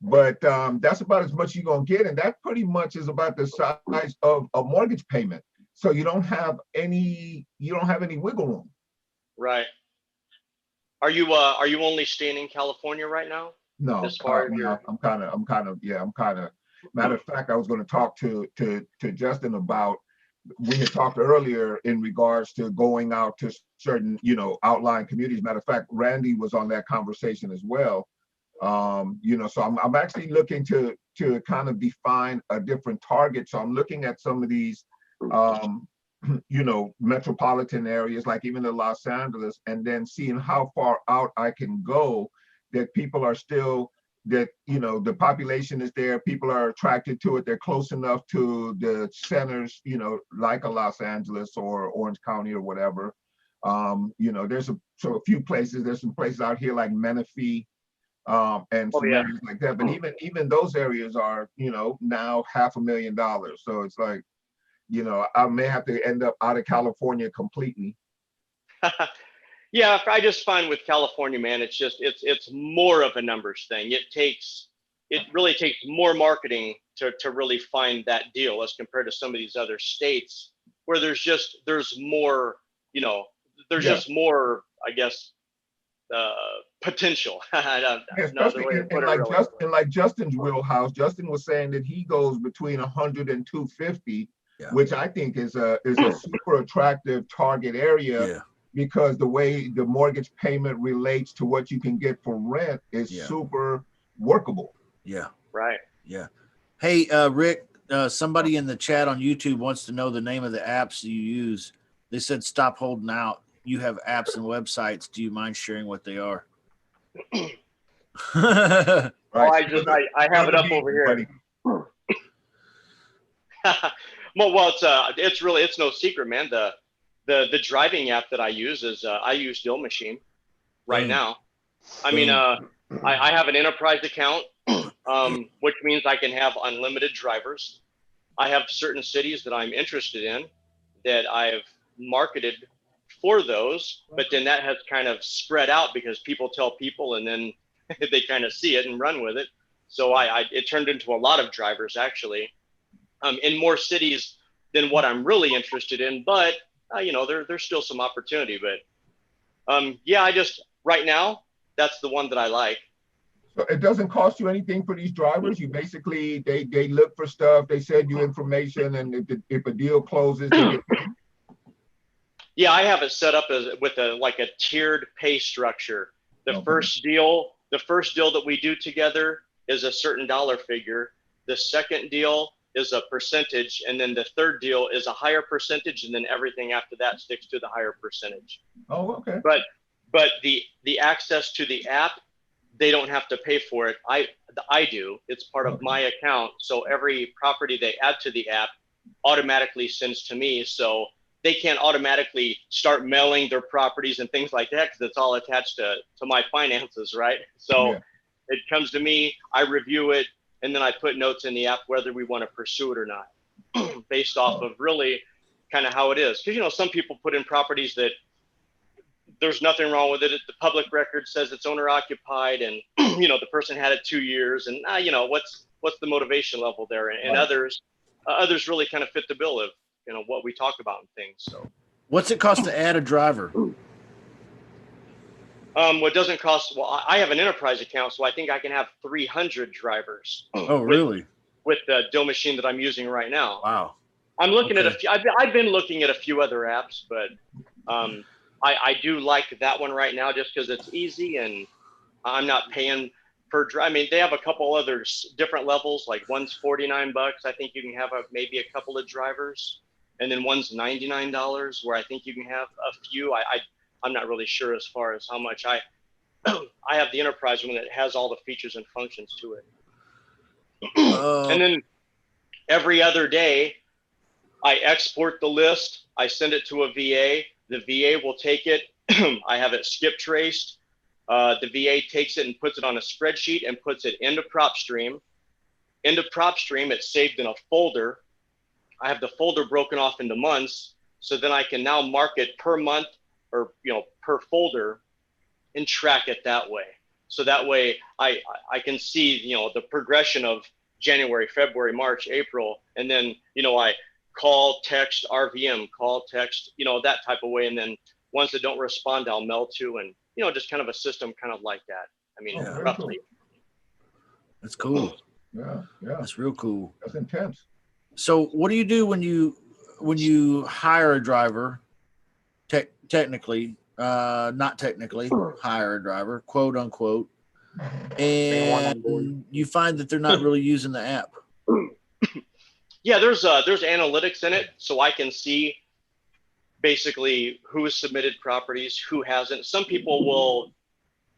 But that's about as much you're gonna get, and that pretty much is about the size of a mortgage payment. So you don't have any wiggle room. Right. Are you only staying in California right now? No, As far as your I'm kind of. Matter of fact, I was going to talk to Justin about. We had talked earlier in regards to going out to certain, outlying communities. Matter of fact, Randy was on that conversation as well. So I'm actually looking to kind of define a different target. So I'm looking at some of these, metropolitan areas, like even in Los Angeles, and then seeing how far out I can go that people are still, that, the population is there, people are attracted to it, they're close enough to the centers, like a Los Angeles or Orange County or whatever. There's a few places, there's some places out here like Menifee, and some areas like that. But even those areas are, now $500,000. So it's like, I may have to end up out of California completely. Yeah, I just find with California, man, it's more of a numbers thing. It really takes more marketing to really find that deal as compared to some of these other states where there's more, just more, I guess, potential. Especially in like Justin's wheelhouse. Justin was saying that he goes between 100 and 250, which I think is a super attractive target area. Yeah. Because the way the mortgage payment relates to what you can get for rent is super workable. Yeah. Right. Yeah. Hey, Rick, somebody in the chat on YouTube wants to know the name of the apps you use. They said, stop holding out. You have apps and websites. Do you mind sharing what they are? Right. I have it up over here. It's no secret, man. The driving app that I use is I use Deal Machine right now. I mean, I have an enterprise account, which means I can have unlimited drivers. I have certain cities that I'm interested in that I've marketed for those, but then that has kind of spread out because people tell people and then they kind of see it and run with it. So it turned into a lot of drivers actually, in more cities than what I'm really interested in, but there's still some opportunity, but right now, that's the one that I like. So it doesn't cost you anything for these drivers. You basically, they look for stuff, they send you information, and if a deal closes, they get paid. Yeah, I have it set up with a tiered pay structure. The first deal that we do together is a certain dollar figure. The second deal is a percentage, and then the third deal is a higher percentage, and then everything after that sticks to the higher percentage. Oh, okay. But the access to the app, they don't have to pay for it. I do. It's part of my account. So every property they add to the app automatically sends to me. So they can't automatically start mailing their properties and things like that because it's all attached to my finances, right? So it comes to me, I review it, and then I put notes in the app whether we want to pursue it or not, based off of really kind of how it is. Because, some people put in properties that there's nothing wrong with it. The public record says it's owner occupied and, the person had it 2 years and, what's the motivation level there? And others really kind of fit the bill of, what we talk about and things. So what's it cost to add a driver? What doesn't cost, well, I have an enterprise account, so I think I can have 300 drivers. Oh, really? With the Deal Machine that I'm using right now. Wow. I'm looking at a few, I've been looking at a few other apps, but I do like that one right now just because it's easy and I'm not paying per drive. I mean, they have a couple other different levels, like one's $49. I think you can have maybe a couple of drivers, and then one's $99, where I think you can have a few. I'm not really sure as far as how much. I have the enterprise one that has all the features and functions to it. And then every other day, I export the list. I send it to a VA. The VA will take it. I have it skip traced. The VA takes it and puts it on a spreadsheet and puts it into PropStream. Into PropStream, it's saved in a folder. I have the folder broken off into months, so then I can now mark it per month or per folder and track it that way. So that way I can see the progression of January, February, March, April, and then I call, text, RVM, call, text, that type of way, and then ones that don't respond, I'll mail to, and just kind of a system kind of like that. I mean, roughly. That's cool. Yeah. That's real cool. That's intense. So what do you do when you hire a driver? Technically, not technically, hire a driver, quote unquote, and you find that they're not really using the app. Yeah, there's analytics in it, so I can see basically who has submitted properties, who hasn't. Some people will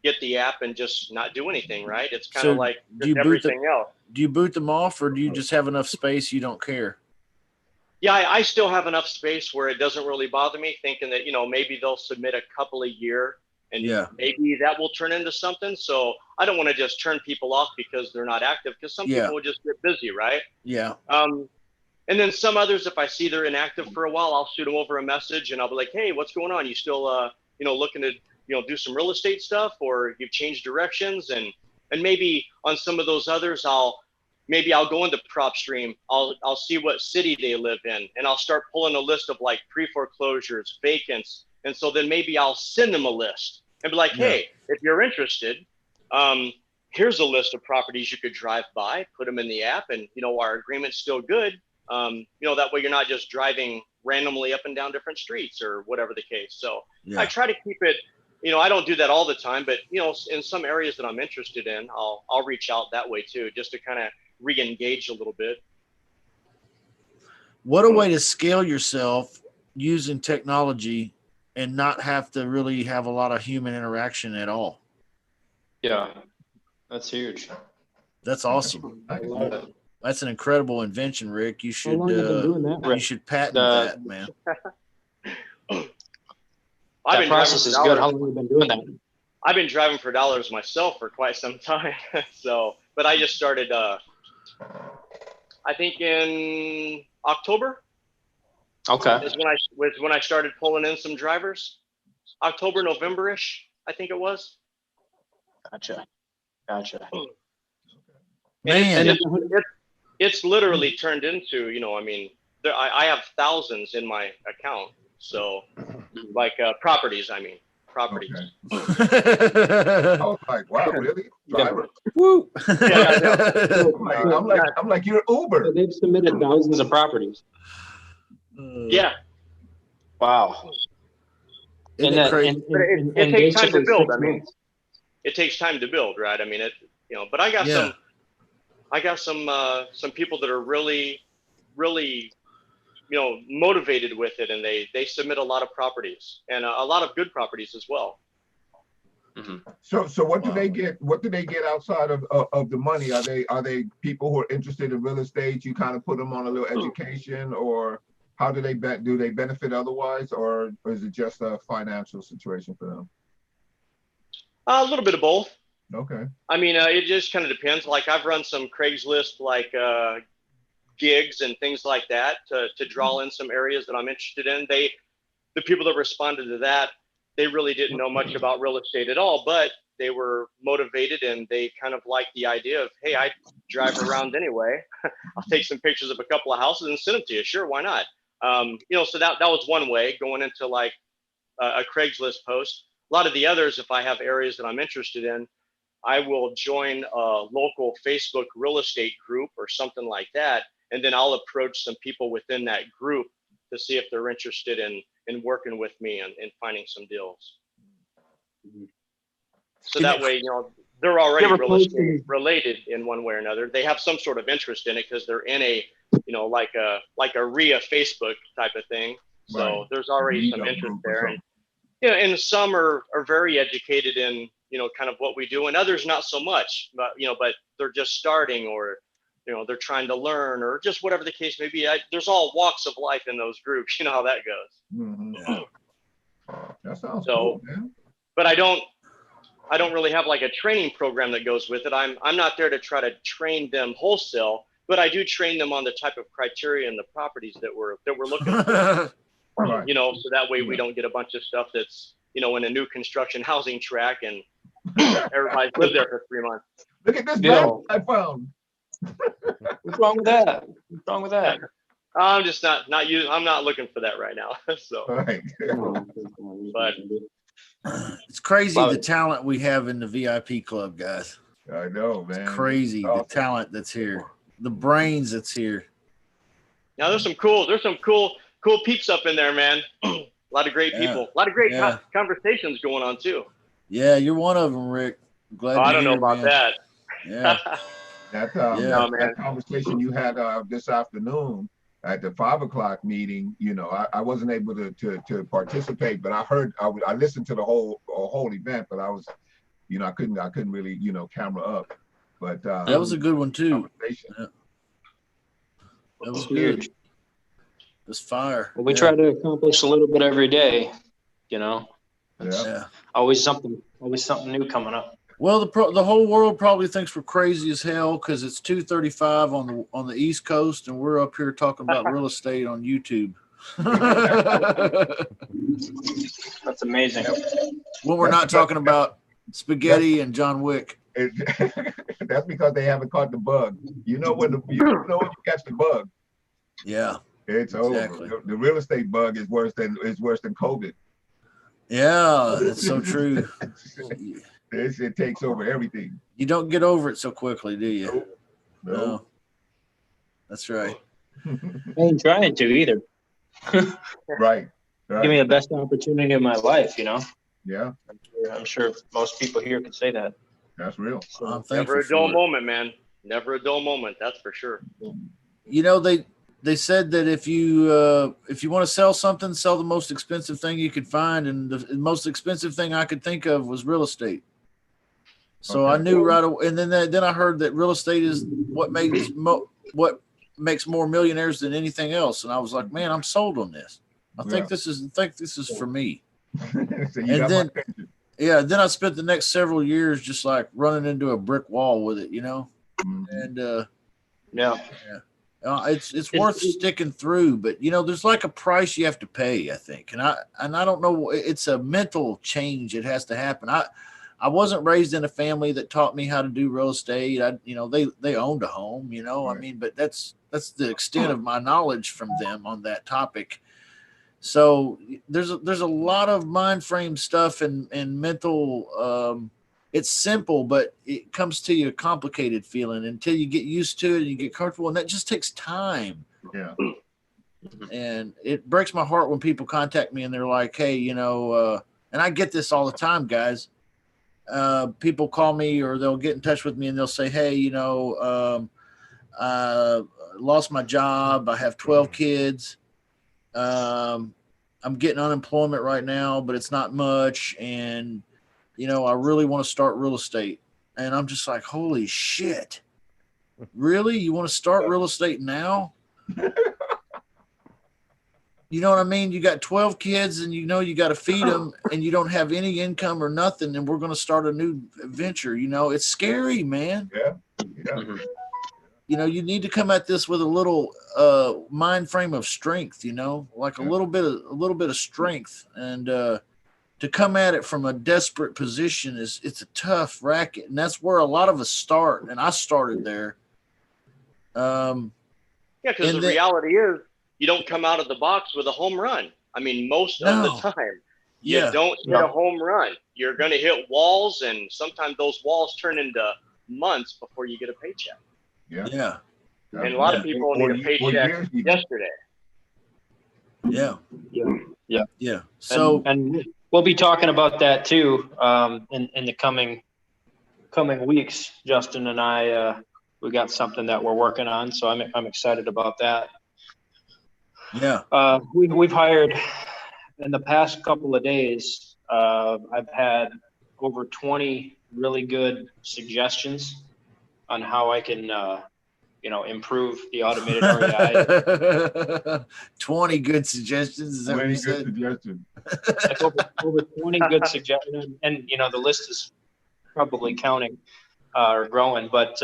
get the app and just not do anything, right? It's kind of like everything else. Do you boot them off, or do you just have enough space you don't care? Yeah, I still have enough space where it doesn't really bother me, thinking that maybe they'll submit a couple a year, and maybe that will turn into something. So I don't want to just turn people off because they're not active, because some people will just get busy, right? Yeah. And then some others, if I see they're inactive for a while, I'll shoot them over a message and I'll be like, hey, what's going on? You still looking to do some real estate stuff, or you've changed directions? And maybe on some of those others, I'll go into PropStream. I'll see what city they live in, and I'll start pulling a list of like pre-foreclosures, vacants. And so then maybe I'll send them a list and be like, hey, if you're interested, here's a list of properties you could drive by, put them in the app, and our agreement's still good. That way you're not just driving randomly up and down different streets or whatever the case. So I try to keep it, I don't do that all the time, but in some areas that I'm interested in, I'll reach out that way too, just to kind of re-engage a little bit. What a way to scale yourself using technology and not have to really have a lot of human interaction at all. Yeah, that's huge. That's awesome. I love it. That's an incredible invention, Rick. You should How long have you been doing that? you should patent that, man. That process is good. How long have you been doing that? I've been driving for dollars myself for quite some time. But I just started, I think in October. Okay. Is when I started pulling in some drivers. October, November-ish, I think it was. Gotcha. Man. It's literally turned into, I have thousands in my account. So like properties. Okay. I was like, wow, really? Driver? Woo. I'm like, you're Uber. So they've submitted thousands of properties. Yeah. Wow. Isn't it crazy? It takes time to build. I mean, it takes time to build, right? I mean, but I got some people that are really, really, motivated with it, and they submit a lot of properties, and a lot of good properties as well. Mm-hmm. So what do they get? What do they get outside of the money? Are they people who are interested in real estate? You kind of put them on a little education, or how do they benefit otherwise, or is it just a financial situation for them? A little bit of both. Okay. I mean, it just kind of depends. Like I've run some Craigslist gigs and things like that to draw in some areas that I'm interested in. The people that responded to that, they really didn't know much about real estate at all, but they were motivated and they kind of liked the idea of, hey, I drive around anyway. I'll take some pictures of a couple of houses and send them to you. Sure, why not? So that was one way, going into like a Craigslist post. A lot of the others, if I have areas that I'm interested in, I will join a local Facebook real estate group or something like that. And then I'll approach some people within that group to see if they're interested in working with me and real some deals. So that way, they're already real estate related in one way or another. They have some sort of interest in it because they're in a, like a RIA Facebook type of thing. So Right. There's already some interest there. And and some are very educated in, kind of what we do, and others not so much, but they're just starting, or, they're trying to learn or just whatever the case may be. There's all walks of life in those groups. You know how that goes. Mhm. That sounds So, cool, man. but I don't really have like a training program that goes with it. I'm not there to try to train them wholesale, but I do train them on the type of criteria and the properties that we're looking for. Right. So that way we don't get a bunch of stuff that's, in a new construction housing track and everybody's lived there for 3 months. Look at this Yeah. map I found. What's wrong with that? What's wrong with that? I'm just not using, I'm not looking for that right now. So, Right. but It's crazy Love the it. talent we have in the VIP club, guys. I know, man. It's crazy the Awesome. talent that's here, the brains that's here. now there's some cool peeps up in there, man. A lot of great Yeah. people, a lot of great Yeah. conversations going on too. Yeah, you're one of them, Rick. Glad Oh, to I don't know hear, about man. that. Yeah, That, Yeah. No, man. that conversation you had this afternoon at the 5 o'clock meeting, I wasn't able to participate, but I listened to the whole event, but I was, I couldn't really, camera up. But that was a good one too. conversation. That was Huge. good. It was fire. Well, we Yeah. try to accomplish a little bit every day, Yeah. Yeah. always something new coming up. Well, the whole world probably thinks we're crazy as hell because it's 2:35 on the East Coast, and we're up here talking about real estate on YouTube. That's amazing. When we're not talking about spaghetti and John Wick. That's because they haven't caught the bug. You know when you catch the bug, Yeah, it's Exactly. over. The real estate bug is worse than COVID. yeah, that's so true. It takes over everything. You don't get over it so quickly, do you? No. No. That's right. I ain't trying to either. Right. Give me the best opportunity of my life, Yeah, I'm sure most people here could say that. that's real. I'm Never thankful a dull for it. moment, man. Never a dull moment. That's for sure. They said that if you want to sell something, sell the most expensive thing you could find, and the most expensive thing I could think of was real estate. So I Okay. knew right away, and then I heard that real estate is what makes more millionaires than anything else, and I was like, man, I'm sold on this. I think this is for me. So you And got then- my attention. Yeah. Then I spent the next several years just like running into a brick wall with it, Mhm. and Yeah. it's worth sticking through, but there's like a price you have to pay, I think. And I don't know, it's a mental change. It has to happen. I wasn't raised in a family that taught me how to do real estate. They owned a home, I Right. mean, but that's the extent of my knowledge from them on that topic. So there's a lot of mind frame stuff and mental, it's simple, but it comes to you a complicated feeling until you get used to it and you get comfortable. And that just takes time. Yeah. And it breaks my heart when people contact me and they're like, hey, and I get this all the time, guys. People call me or they'll get in touch with me and they'll say, hey, I lost my job. I have 12 kids. I'm getting unemployment right now, but it's not much. And, I really want to start real estate. And I'm just like, holy shit. Really? You want to start real estate now? You know what I mean? You got 12 kids and you got to feed them and you don't have any income or nothing. And we're going to start a new venture. It's scary, man. Yeah. Mhm. You need to come at this with a little mind frame of strength, like a Yeah. little bit of strength. And to come at it from a desperate position it's a tough racket. And that's where a lot of us start. And I started there. Yeah, because And the then- reality is you don't come out of the box with a home run. I mean, most of No. the time, you Yeah. don't hit a home run. You're going to hit walls, and sometimes those walls turn into months before you get a paycheck. Yeah. Yeah. And a lot of people need a paycheck years even. yesterday. Yeah. Yeah. Yeah. So and we'll be talking about that too in the coming weeks. Justin and I, we got something that we're working on, so I'm excited about that. yeah. We've hired in the past couple of days. I've had over 20 really good suggestions on how I can, improve the automated REI. 20 good suggestions. Is that what Many you good said? suggestions. Like over 20 good suggestions, and the list is probably counting or growing. But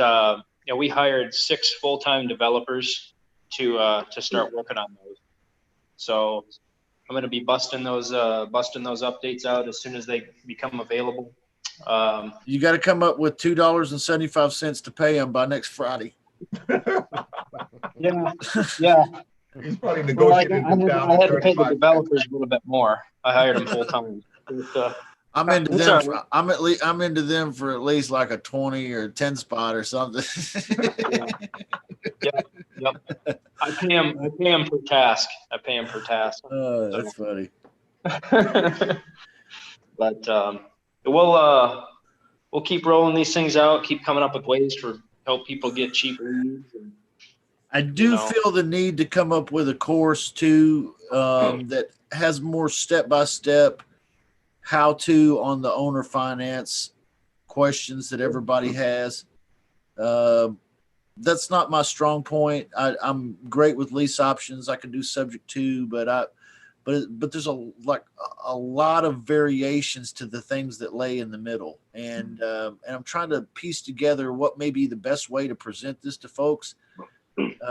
we hired 6 full-time developers to start working on those. So I'm going to be busting those updates out as soon as they become available. You got to come up with $2.75 to pay them by next Friday. Yeah. He's probably Well, I negotiating them down had to to pay the 35. developers a little bit more. I hired them full time. I'm into It's them. all right. I'm into them for at least like a 20 or 10 spot or something. Yep. I pay them per task. Oh, that's funny. But we'll keep rolling these things out. Keep coming up with ways to help people get cheaper leads. And, I do feel the need to come up with a course too that has more step-by-step how-to on the owner finance questions that everybody has. That's not my strong point. I'm great with lease options. I can do subject to, but there's a lot of variations to the things that lay in the middle, and I'm trying to piece together what may be the best way to present this to folks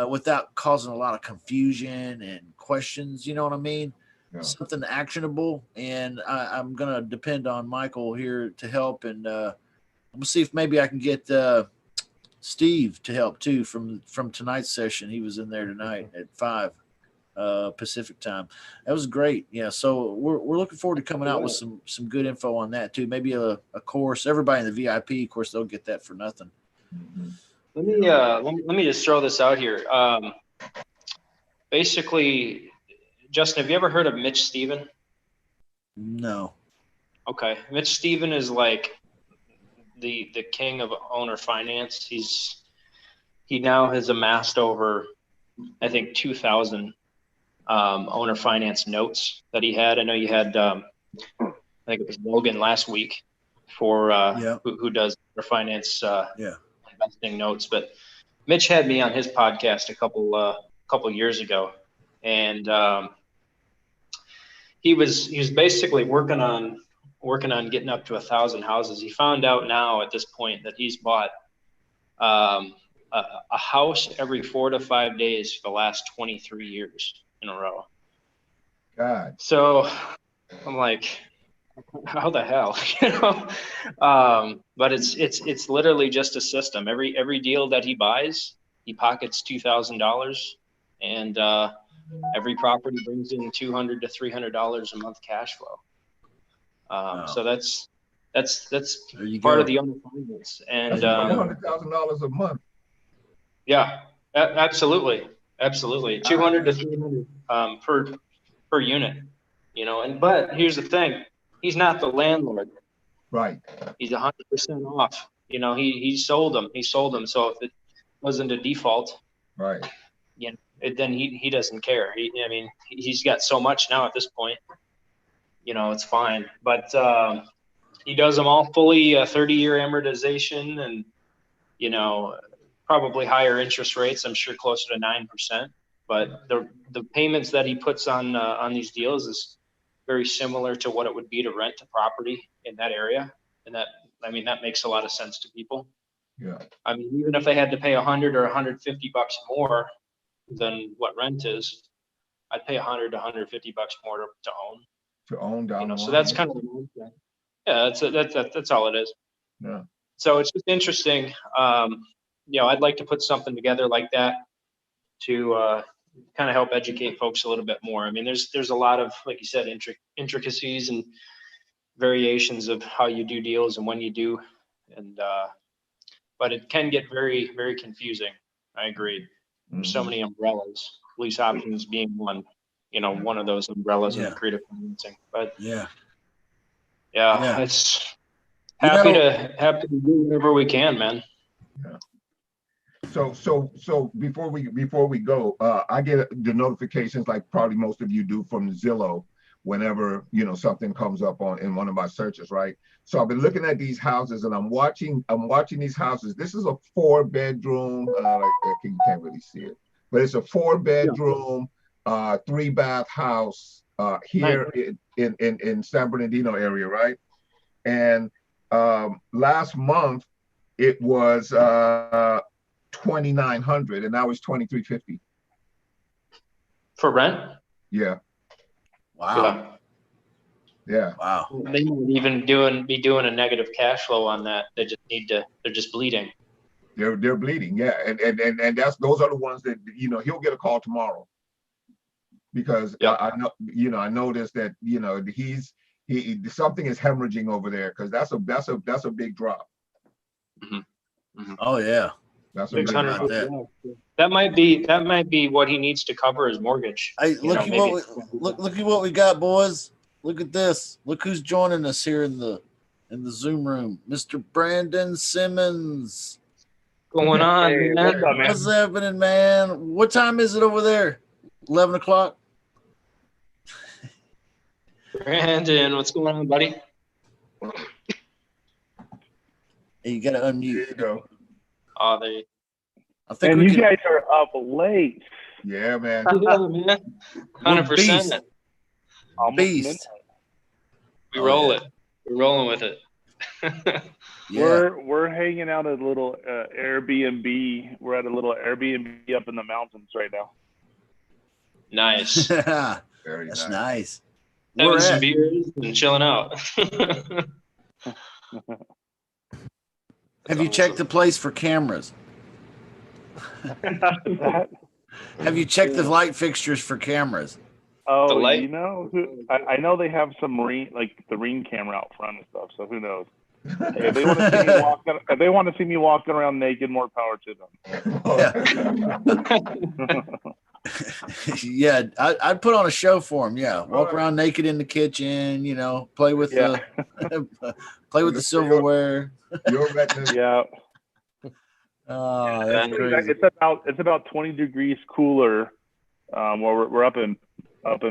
without causing a lot of confusion and questions. You know what I mean? Yeah. Something actionable, and I'm gonna depend on Michael here to help, and we'll see if maybe I can get Steve to help too from tonight's session. He was in there tonight at 5 Pacific time. That was great. Yeah, so we're looking forward to coming out with some good info on that too. Maybe a course. Everybody in the VIP, of course, they'll get that for nothing. Mhm. Let me just throw this out here. Basically, Justin, have you ever heard of Mitch Stephen? No. Okay, Mitch Stephen is like the king of owner finance. He now has amassed over, I think, 2,000 owner finance notes that he had. I know you had, I think it was Logan last week for who does owner finance investing notes. But Mitch had me on his podcast a couple years ago, and he was basically working on getting up to 1,000 houses. He found out now at this point that he's bought a house every 4 to 5 days for the last 23 years in a row. God. So I'm like, how the hell, but it's literally just a system. Every deal that he buys, he pockets $2,000, and every property brings in $200 to $300 a month cash flow. So that's part of the owner finance, and $100,000 a month. Yeah, absolutely, 200 to 300 per unit, but here's the thing. He's not the landlord. Right. He's 100% off. He sold them. So if it wasn't a default, Right. Then he doesn't care. He's got so much now at this point. It's fine. But he does them all fully 30-year amortization, and probably higher interest rates. I'm sure closer to 9%. But the payments that he puts on these deals is very similar to what it would be to rent a property in that area, and that makes a lot of sense to people. Yeah. Even if they had to pay $100 or $150 more than what rent is, I'd pay $100 to $150 more to own. To own down. So that's kind of that's all it is. Yeah. So it's just interesting. I'd like to put something together like that to kind of help educate folks a little bit more. There's a lot of, like you said, intricacies and variations of how you do deals and when you do, and but it can get very, very confusing. I agree. There's so many umbrellas, lease options being one of those umbrellas in creative financing. But it's happy to do whatever we can, man. Yeah. So before we go, I get the notifications like probably most of you do from Zillow whenever, you know, something comes up in one of my searches, right? So I've been looking at these houses and I'm watching these houses. This is a 4-bedroom, you can't really see it, but it's a 4-bedroom, 3-bath house here in San Bernardino area, right? And last month it was $2,900 and now it's $2,350 For rent? Yeah. Wow. Yeah. Wow. They might even be doing a negative cash flow on that. They just they're just bleeding. They're bleeding, yeah, and those are the ones that, you know, he'll get a call tomorrow because I know, you know, I noticed that, you know, something is hemorrhaging over there because that's a big drop. Oh yeah. That's a big about drop. that. That might be what he needs to cover his mortgage. Hey, look at what we got, boys. Look at this. Look who's joining us here in the Zoom room. Mr. Brandon Simmons. Going on, Hey, man? what's up, man? What's happening, man? What time is it over there? 11 o'clock? Brandon, what's going on, buddy? Hey, you got to unmute. There you go. Oh, they. I think And we you can, guys are up late. Yeah, man. Yeah, man. 100%. Almost beast. midnight. We Oh, roll yeah. it. We're rolling with it. Yeah. We're hanging out at a little Airbnb. We're at a little Airbnb up in the mountains right now. Nice. Very That's nice. nice. Having Where some at? beers and chilling out. Have you checked the place for cameras? That- Have you checked the light fixtures for cameras? oh, The light- you know, I know they have some the ring camera out front and stuff. So who knows? Hey, if they want to see me walking around naked, more power to them. Yeah, I'd put on a show for them. Yeah, walk around naked in the kitchen. You know, play with Yeah. the silverware. Your retina. Yeah. Oh, that's crazy. It's about 20 degrees cooler. Where we're up in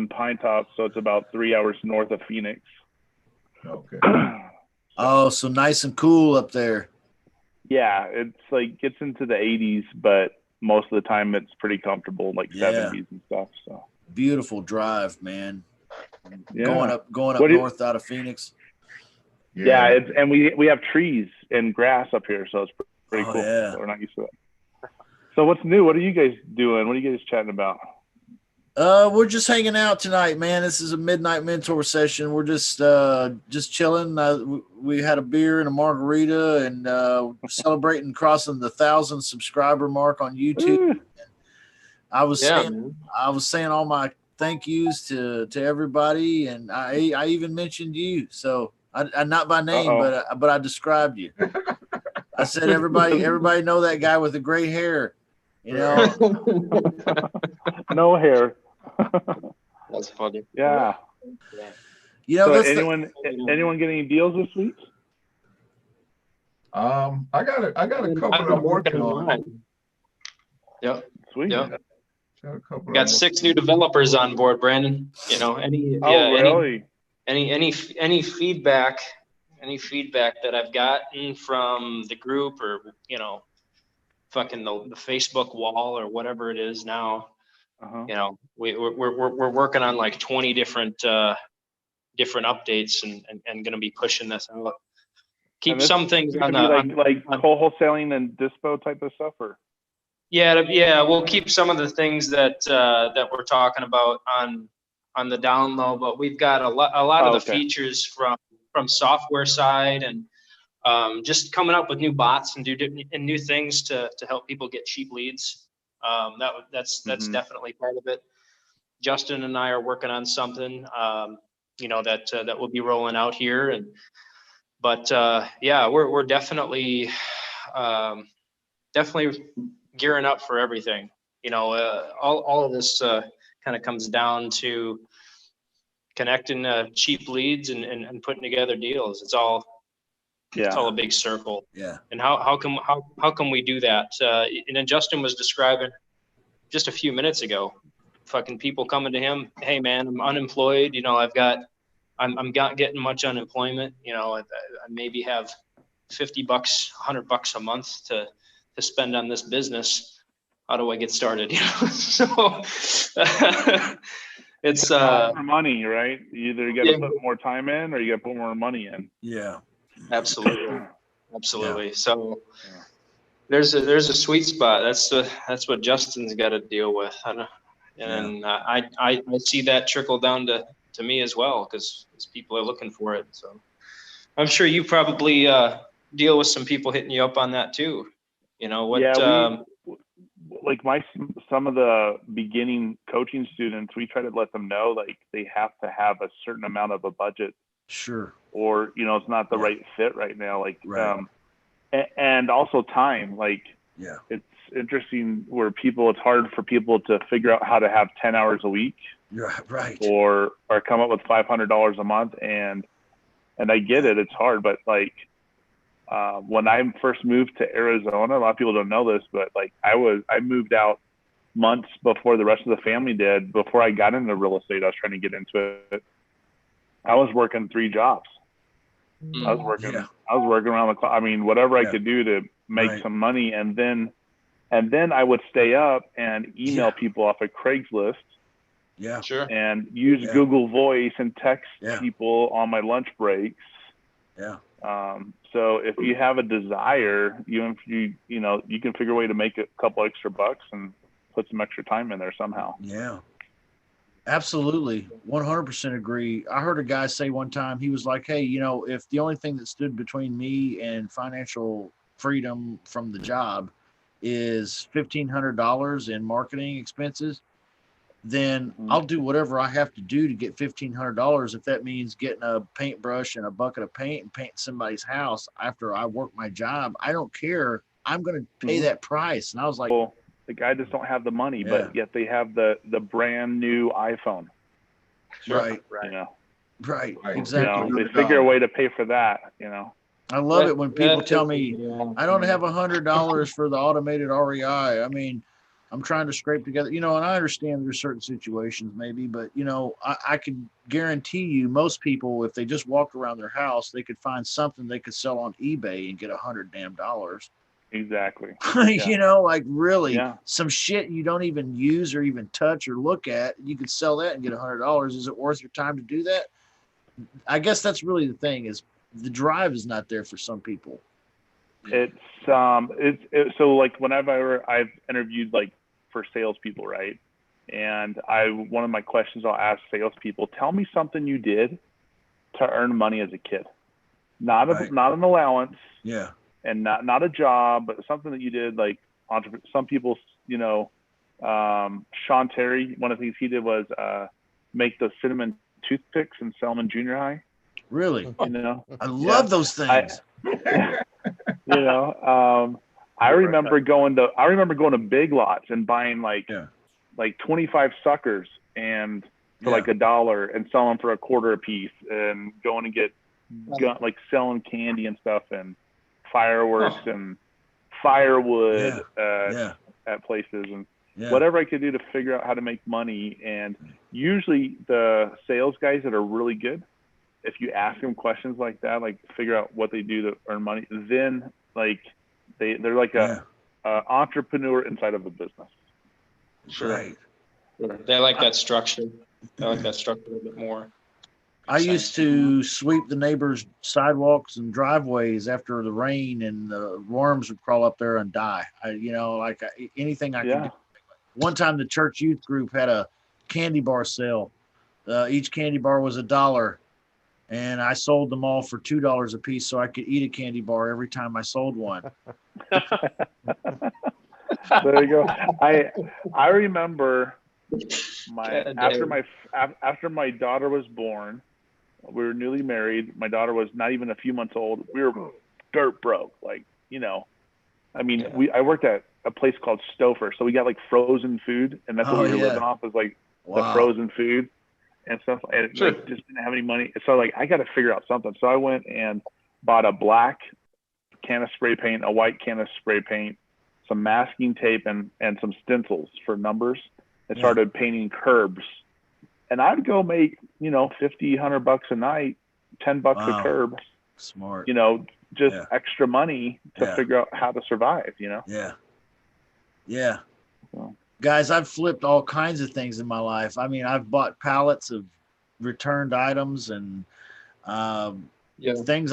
Pine Top, so it's about 3 hours north of Phoenix. Okay. Oh, so nice and cool up there. Yeah, it's like gets into the 80s, but most of the time it's pretty comfortable, like Yeah. 70s and stuff. So Beautiful drive, man. yeah, Going up What do you- north out of Phoenix. yeah, and we have trees and grass up here, so it's pretty Oh, cool. yeah. So we're not used to it. So what's new? What are you guys doing? What are you guys chatting about? We're just hanging out tonight, man. This is a midnight mentor session. We're just chilling. We had a beer and a margarita, and celebrating crossing the 1,000 subscriber mark on YouTube. I was saying all my thank yous to everybody, and I even mentioned you. So I not by name, but I described you. I said everybody know that guy with the gray hair. You know, No hair. That's funny. Yeah. you know. So That's anyone get any deals this week? I got a couple I've I'm been working working on. on. Yep. Sweet. Yep. Got a couple Got I'm 6 new developers on board, Brandon. You know, Really? any feedback that I've gotten from the group, or you know, fucking the Facebook wall or whatever it is now. Uh-huh. You know, we're working on like 20 different updates and going to be pushing this out. Keep And this some things could on be like wholesaling and dispo type of stuff, or yeah, we'll keep some of the things that we're talking about on the down low, but we've got a lot of the features from software side, and just coming up with new bots and new things to help people get cheap leads. That's definitely part of it. Justin and I are working on something, you know, that will be rolling out here, but yeah, we're definitely gearing up for everything. You know, all of this kind of comes down to connecting cheap leads and putting together deals. It's all a big circle. Yeah. And how can we do that? And then Justin was describing just a few minutes ago, fucking people coming to him. Hey man, I'm unemployed. You know, I'm not getting much unemployment. You know, I maybe have $50, $100 a month to spend on this business. How do I get started? You know, so it's more money, right? You either got to put more time in or you got to put more money in. Yeah. Absolutely. Yeah. So there's a sweet spot. That's what Justin's got to deal with. And I see that trickle down to me as well, because people are looking for it. So I'm sure you probably deal with some people hitting you up on that too. You know what? Yeah, like some of the beginning coaching students, we try to let them know like they have to have a certain amount of a budget. Sure. Or, you know, it's not the right fit right now. Like, and also time, like, it's interesting where it's hard for people to figure out how to have 10 hours a week. Right. Or come up with $500 a month. And I get it. It's hard, but like, when I first moved to Arizona, a lot of people don't know this, but like I moved out months before the rest of the family did. Before I got into real estate, I was trying to get into it. I was working 3 jobs. I was working around the clock. I mean, whatever I could do to make some money. And then I would stay up and email people off of Craigslist. Yeah. Sure. And use Google Voice and text people on my lunch breaks. Yeah. So if you have a desire, you can figure a way to make a couple extra bucks and put some extra time in there somehow. Yeah. Absolutely. 100% agree. I heard a guy say one time, he was like, hey, you know, if the only thing that stood between me and financial freedom from the job is $1,500 in marketing expenses, then I'll do whatever I have to do to get $1,500. If that means getting a paintbrush and a bucket of paint and painting somebody's house after I work my job, I don't care. I'm going to pay that price. And I was like, well, the guy just don't have the money, but yet they have the brand new iPhone. Right. You know? Right. Exactly. You know, they figure a way to pay for that, you know. I love it when people tell me I don't have $100 for the automated REI. I mean, I'm trying to scrape together, you know, and I understand there's certain situations maybe, but you know, I can guarantee you most people, if they just walked around their house, they could find something they could sell on eBay and get $100 damn. Exactly. You know, like really some shit you don't even use or even touch or look at, you could sell that and get $100. Is it worth your time to do that? I guess that's really the thing, is the drive is not there for some people. It's so like whenever I've interviewed like for salespeople, right? And one of my questions I'll ask salespeople, tell me something you did to earn money as a kid. Not an allowance. Yeah. And not a job, but something that you did, like some people, you know, Sean Terry, one of the things he did was make those cinnamon toothpicks and sell them in junior high. Really? You know, I love those things. You know, I remember going to Big Lots and buying like 25 suckers and for like $1 and selling for $0.25 a piece, and going to get like selling candy and stuff and fireworks and firewood at places and whatever I could do to figure out how to make money. And usually the sales guys that are really good, if you ask them questions like that, like figure out what they do to earn money, then like they're like a entrepreneur inside of a business. Sure. Right. They like that structure. They like that structure a little bit more. I used to sweep the neighbors' sidewalks and driveways after the rain, and the worms would crawl up there and die. Anything I could do. One time the church youth group had a candy bar sale. Each candy bar was $1, and I sold them all for $2 a piece so I could eat a candy bar every time I sold one. There you go. I remember after my daughter was born, we were newly married. My daughter was not even a few months old. We were dirt broke. Like, you know, I mean, I worked at a place called Stouffer. So we got like frozen food, and that's what we were living off, is like the frozen food and stuff. And like, just didn't have any money. So like, I got to figure out something. So I went and bought a black can of spray paint, a white can of spray paint, some masking tape, and some stencils for numbers. and started painting curbs. And I'd go make, $50, $100 a night, $10 a curb. Smart. Just extra money to figure out how to survive, Yeah. Yeah. So. Guys, I've flipped all kinds of things in my life. I mean, I've bought pallets of returned items and things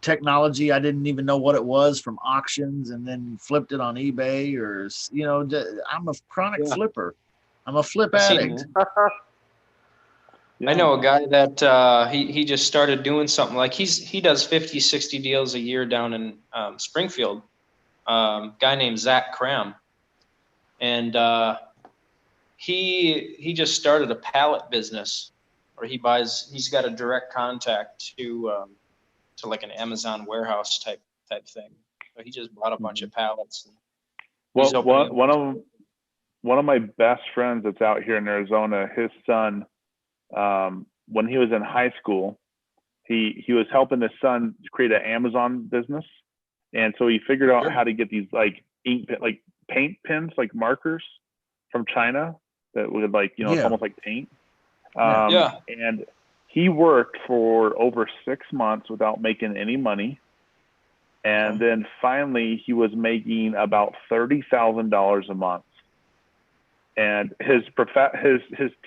technology I didn't even know what it was from auctions, and then flipped it on eBay, or I'm a chronic flipper. I'm a flip addict. I know a guy that he just started doing something like he does 50, 60 deals a year down in Springfield. Guy named Zach Cram. And he just started a pallet business where he's got a direct contact to like an Amazon warehouse type thing. So he just bought a bunch of pallets. And well, one of my best friends that's out here in Arizona, his son, when he was in high school, he was helping his son create an Amazon business. And so he figured out how to get these like ink, like paint pens, like markers from China that would it's almost like paint. And he worked for over 6 months without making any money. And then finally he was making about $30,000 a month. And his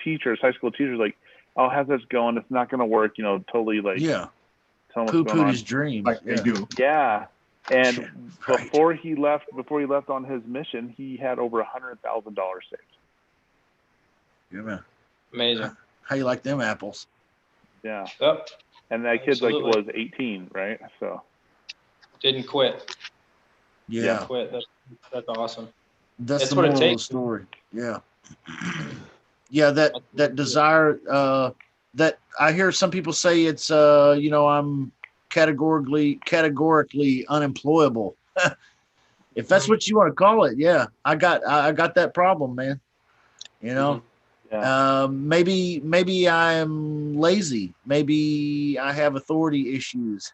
teachers, high school teachers, like, "Oh, how's this going? It's not going to work." Totally like poo-pooed his dream. Like they do. Yeah. And before he left on his mission, he had over $100,000 saved. Yeah, man. Amazing. How you like them apples? Yeah. Yep. And that kid was 18, right? So didn't quit. Yeah. Didn't quit. That's awesome. That's the moral of the story. Yeah. Yeah, that desire that I hear some people say it's I'm categorically unemployable. If that's what you want to call it, yeah. I got that problem, man. Maybe I'm lazy. Maybe I have authority issues.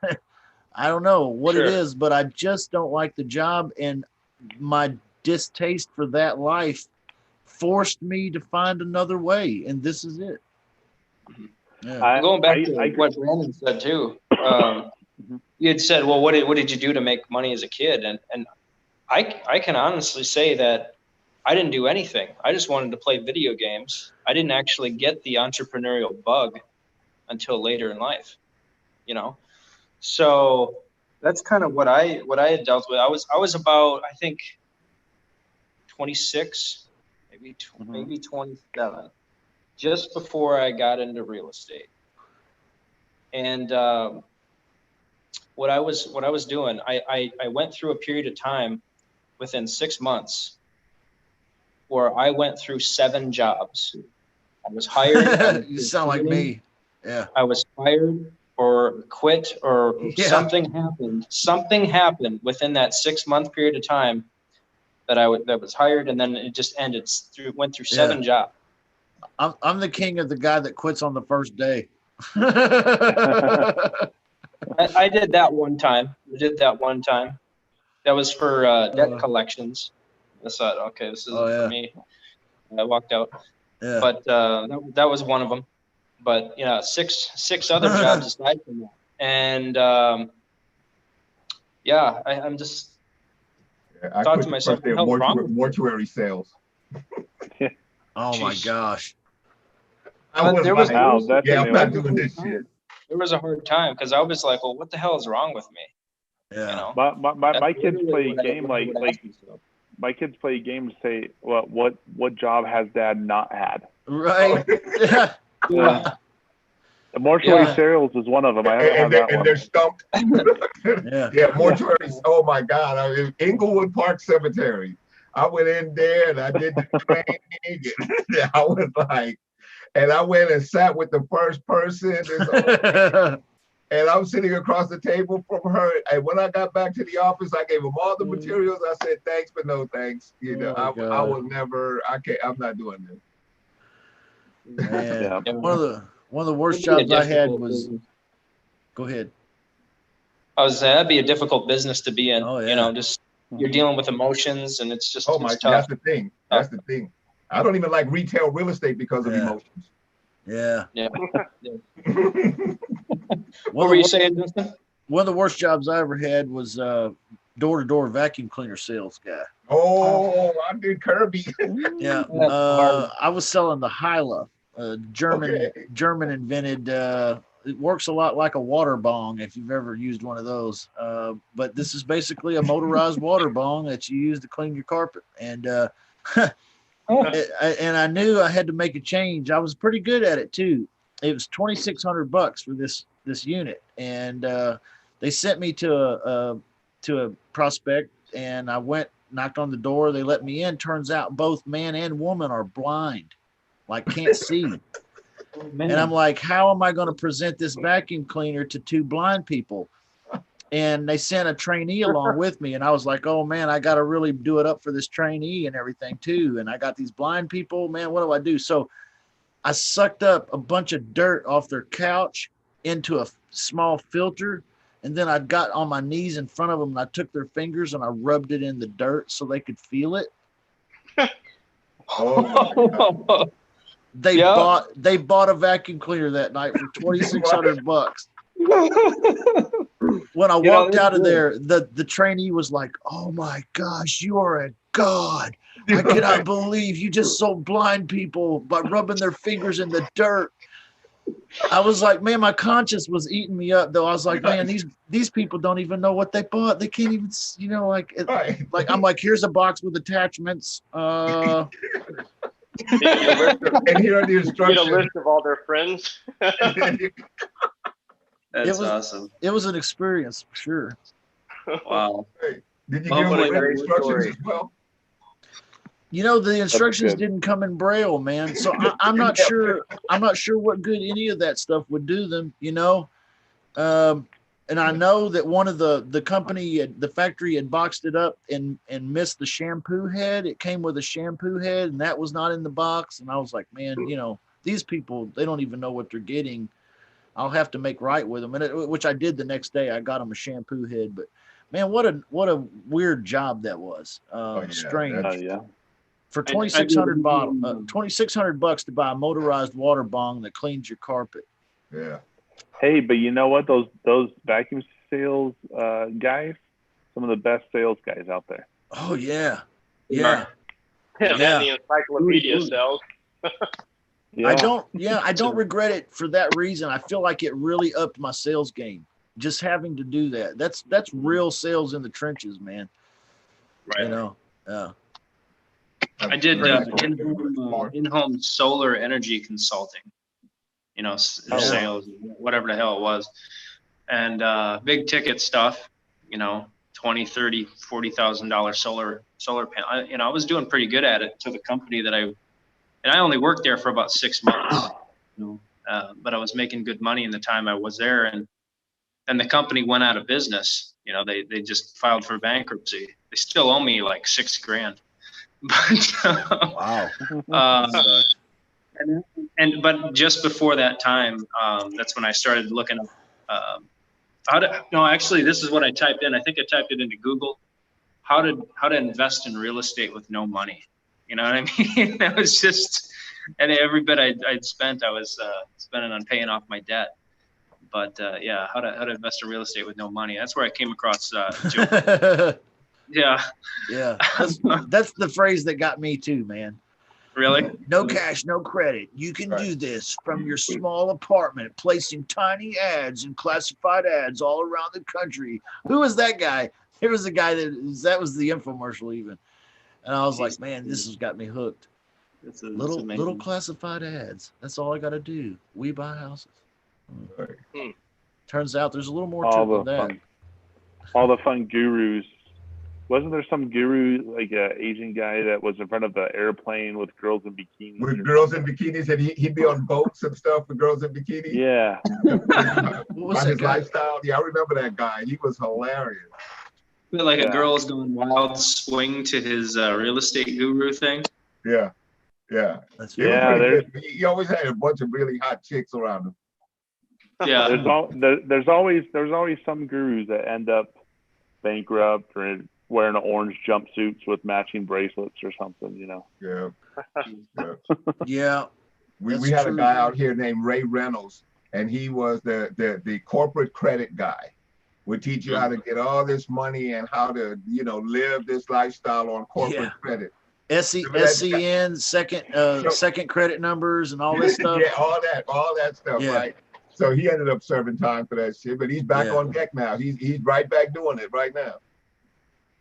I don't know what it is, but I just don't like the job, and my distaste for that life forced me to find another way, and this is it. Yeah. Going back to what Brandon said too, you had said, well, what did you do to make money as a kid? And I can honestly say that I didn't do anything. I just wanted to play video games. I didn't actually get the entrepreneurial bug until later in life, So that's kind of what I had dealt with. I was about, I think, 26, maybe 27, just before I got into real estate. And what I was doing, I went through a period of time within 6 months where I went through 7 jobs. I was hired. You sound like me. Yeah. I was hired or quit or something happened. Something happened within that 6-month period of time that that was hired, and then it just ended. Went through 7 jobs. I'm the king of the guy that quits on the first day. I did that one time. That was for debt collections. I thought, okay, this isn't for me. I walked out. Yeah. But that was one of them. But 6 other jobs aside from that. And I'm just thought to myself, mortuary sales. Oh my gosh. I'm not doing this shit. It was a hard time because I was like, well, what the hell is wrong with me? Yeah. My kids play a game like my kids play a game to say, well, what job has dad not had? Right. The mortuary sales is one of them. I haven't had that one. And they're stumped. Mortuaries. Oh my God. I mean, Inglewood Park Cemetery. I went in there and I did the training. And I was like, and I went and sat with the first person. And I'm sitting across the table from her. And when I got back to the office, I gave them all the materials. I said, thanks, but no thanks. I will never, I'm not doing this. Man, one of the worst jobs I had was, go ahead. I was saying that'd be a difficult business to be in. Oh, yeah. Just you're dealing with emotions and it's just, that's the thing. That's the thing. I don't even like retail real estate because of emotions. Yeah. Yeah. What were you saying, Justin? One of the worst jobs I ever had was door-to-door vacuum cleaner sales guy. Oh, I did Kirby. Yeah. I was selling the Hyla, German invented. It works a lot like a water bong if you've ever used one of those. But this is basically a motorized water bong that you use to clean your carpet. And and I knew I had to make a change. I was pretty good at it too. It was $2,600 for this unit, and they sent me to a prospect, and I went, knocked on the door. They let me in. Turns out both man and woman are blind, like can't see. And I'm like, how am I going to present this vacuum cleaner to two blind people? And they sent a trainee along with me. And I was like, oh man, I got to really do it up for this trainee and everything too. And I got these blind people, man, what do I do? So I sucked up a bunch of dirt off their couch into a small filter. And then I got on my knees in front of them and I took their fingers and I rubbed it in the dirt so they could feel it. Oh, They bought a vacuum cleaner that night for $2,600. When I walked out of there, the trainee was like, "Oh my gosh, you are a god! I cannot believe you just sold blind people by rubbing their fingers in the dirt." I was like, man, my conscience was eating me up though. I was like, man, these people don't even know what they bought. They can't even, like I'm like, here's a box with attachments. And here are the instructions. Get a list of all their friends. That's awesome. It was an experience for sure. Wow. Hey, did you give them the instructions as well? The instructions didn't come in Braille, man. So I'm not sure. I'm not sure what good any of that stuff would do them. And I know that one of the company, the factory had boxed it up and missed the shampoo head. It came with a shampoo head, and that was not in the box. And I was like, man, these people, they don't even know what they're getting. I'll have to make right with them, which I did the next day. I got them a shampoo head, but man, what a weird job that was. Strange. Yeah. For $2,600 to buy a motorized water bong that cleans your carpet. Yeah. Hey, but you know what? Those vacuum sales guys, some of the best sales guys out there. Oh yeah, yeah. And then the encyclopedia sells. Yeah. I don't regret it for that reason. I feel like it really upped my sales game. Just having to do that. That's real sales in the trenches, man. Right. Yeah. I did in-home solar energy consulting, sales, whatever the hell it was. And big ticket stuff, $20,000, $30,000, $40,000 solar panel. I was doing pretty good at it to the company that I only worked there for about 6 months, but I was making good money in the time I was there. And then the company went out of business. They just filed for bankruptcy. They still owe me like $6,000. But Wow. But just before that time, that's when I started looking up actually this is what I typed in. I think I typed it into Google, how to invest in real estate with no money. You know what I mean? That was just, and every bit I'd spent, I was spending on paying off my debt. But how to invest in real estate with no money. That's where I came across Joe. Yeah. Yeah. That's the phrase that got me too, man. Really? No cash, no credit. You can do this from your small apartment, placing tiny ads and classified ads all around the country. Who was that guy? There was a guy that was the infomercial even. And I was like, man, this has got me hooked. Little classified ads. That's all I got to do. We buy houses. Turns out there's a little more to it than that. All the fun gurus. Wasn't there some guru, like an Asian guy that was in front of the airplane with girls in bikinis? With girls in bikinis, and he'd be on boats and stuff with girls in bikinis. Yeah. What was his lifestyle? Yeah, I remember that guy. He was hilarious. Like a girl's going wild swing to his real estate guru thing. Yeah. Yeah. He always had a bunch of really hot chicks around him. Yeah. There's always some gurus that end up bankrupt or wearing orange jumpsuits with matching bracelets or something, you know. Yeah. Yeah. We That's had a true. guy out here named Ray Reynolds, and he was the corporate credit guy. Would teach you how to get all this money and how to, you know, live this lifestyle on corporate credit. SCN, second credit numbers and all this stuff. Yeah, all that stuff, Yeah. right? So he ended up serving time for that shit, but he's back on deck now. He's right back doing it right now.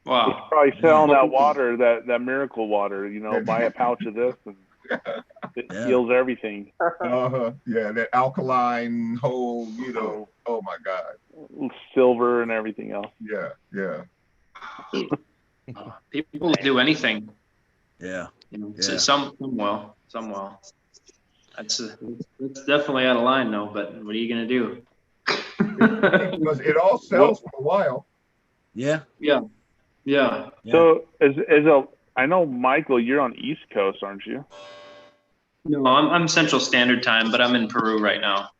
He's Wow. probably selling that water, that miracle water, you know, buy a pouch of this and it heals everything. Yeah, that alkaline whole, you know, oh my God. Silver and everything else. Yeah. People do anything. Yeah. You know, Yeah. some will. That's definitely out of line, though. But what are you gonna do? Because it all sells for a while. Yeah. Yeah. So I know, Michael, you're on East Coast, aren't you? No, I'm Central Standard Time, but I'm in Peru right now.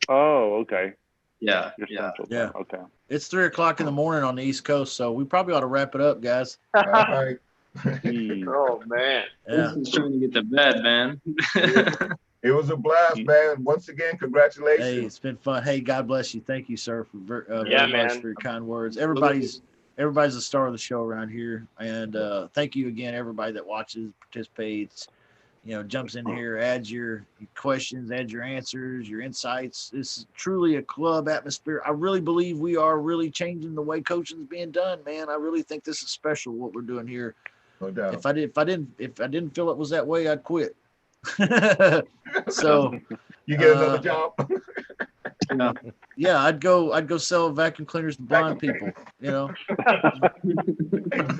Oh, okay. Yeah. You're Yeah. Central. Yeah. Okay. It's 3:00 in the morning on the East Coast, so we probably ought to wrap it up, guys. All right. Oh man. Yeah. He's trying to get to bed, man. It was a blast, man. Once again, congratulations. Hey, it's been fun. Hey, God bless you. Thank you, sir, for very Yeah, much man. for your kind words. Everybody's the star of the show around here, and thank you again, everybody that watches, participates, you know, jumps in here, adds your questions, adds your answers, your insights. This is truly a club atmosphere. I really believe we are really changing the way coaching is being done, man. I really think this is special what we're doing here. No doubt. If I didn't feel it was that way, I'd quit. So You get another job. yeah, I'd go sell vacuum cleaners to blind people, you know.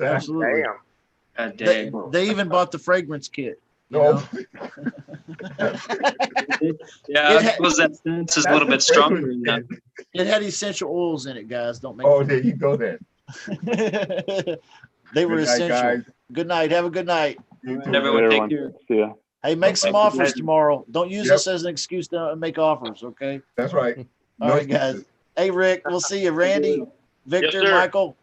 Absolutely. Damn. They even bought the fragrance kit. You No. know? Yeah, I suppose that sense is a little bit stronger than that. It had essential oils in it, guys. Don't make Oh, there you go then. They were Good night, essential. guys. Good night. Have a good night. You too. Everyone take Everyone, care. see ya. Hey, make some Thank you, offers guys. tomorrow. Don't use Yep. this as an excuse to make offers, okay? That's right. All right, guys. Hey, Rick, we'll see you. Randy, Victor, Yes, sir. Michael,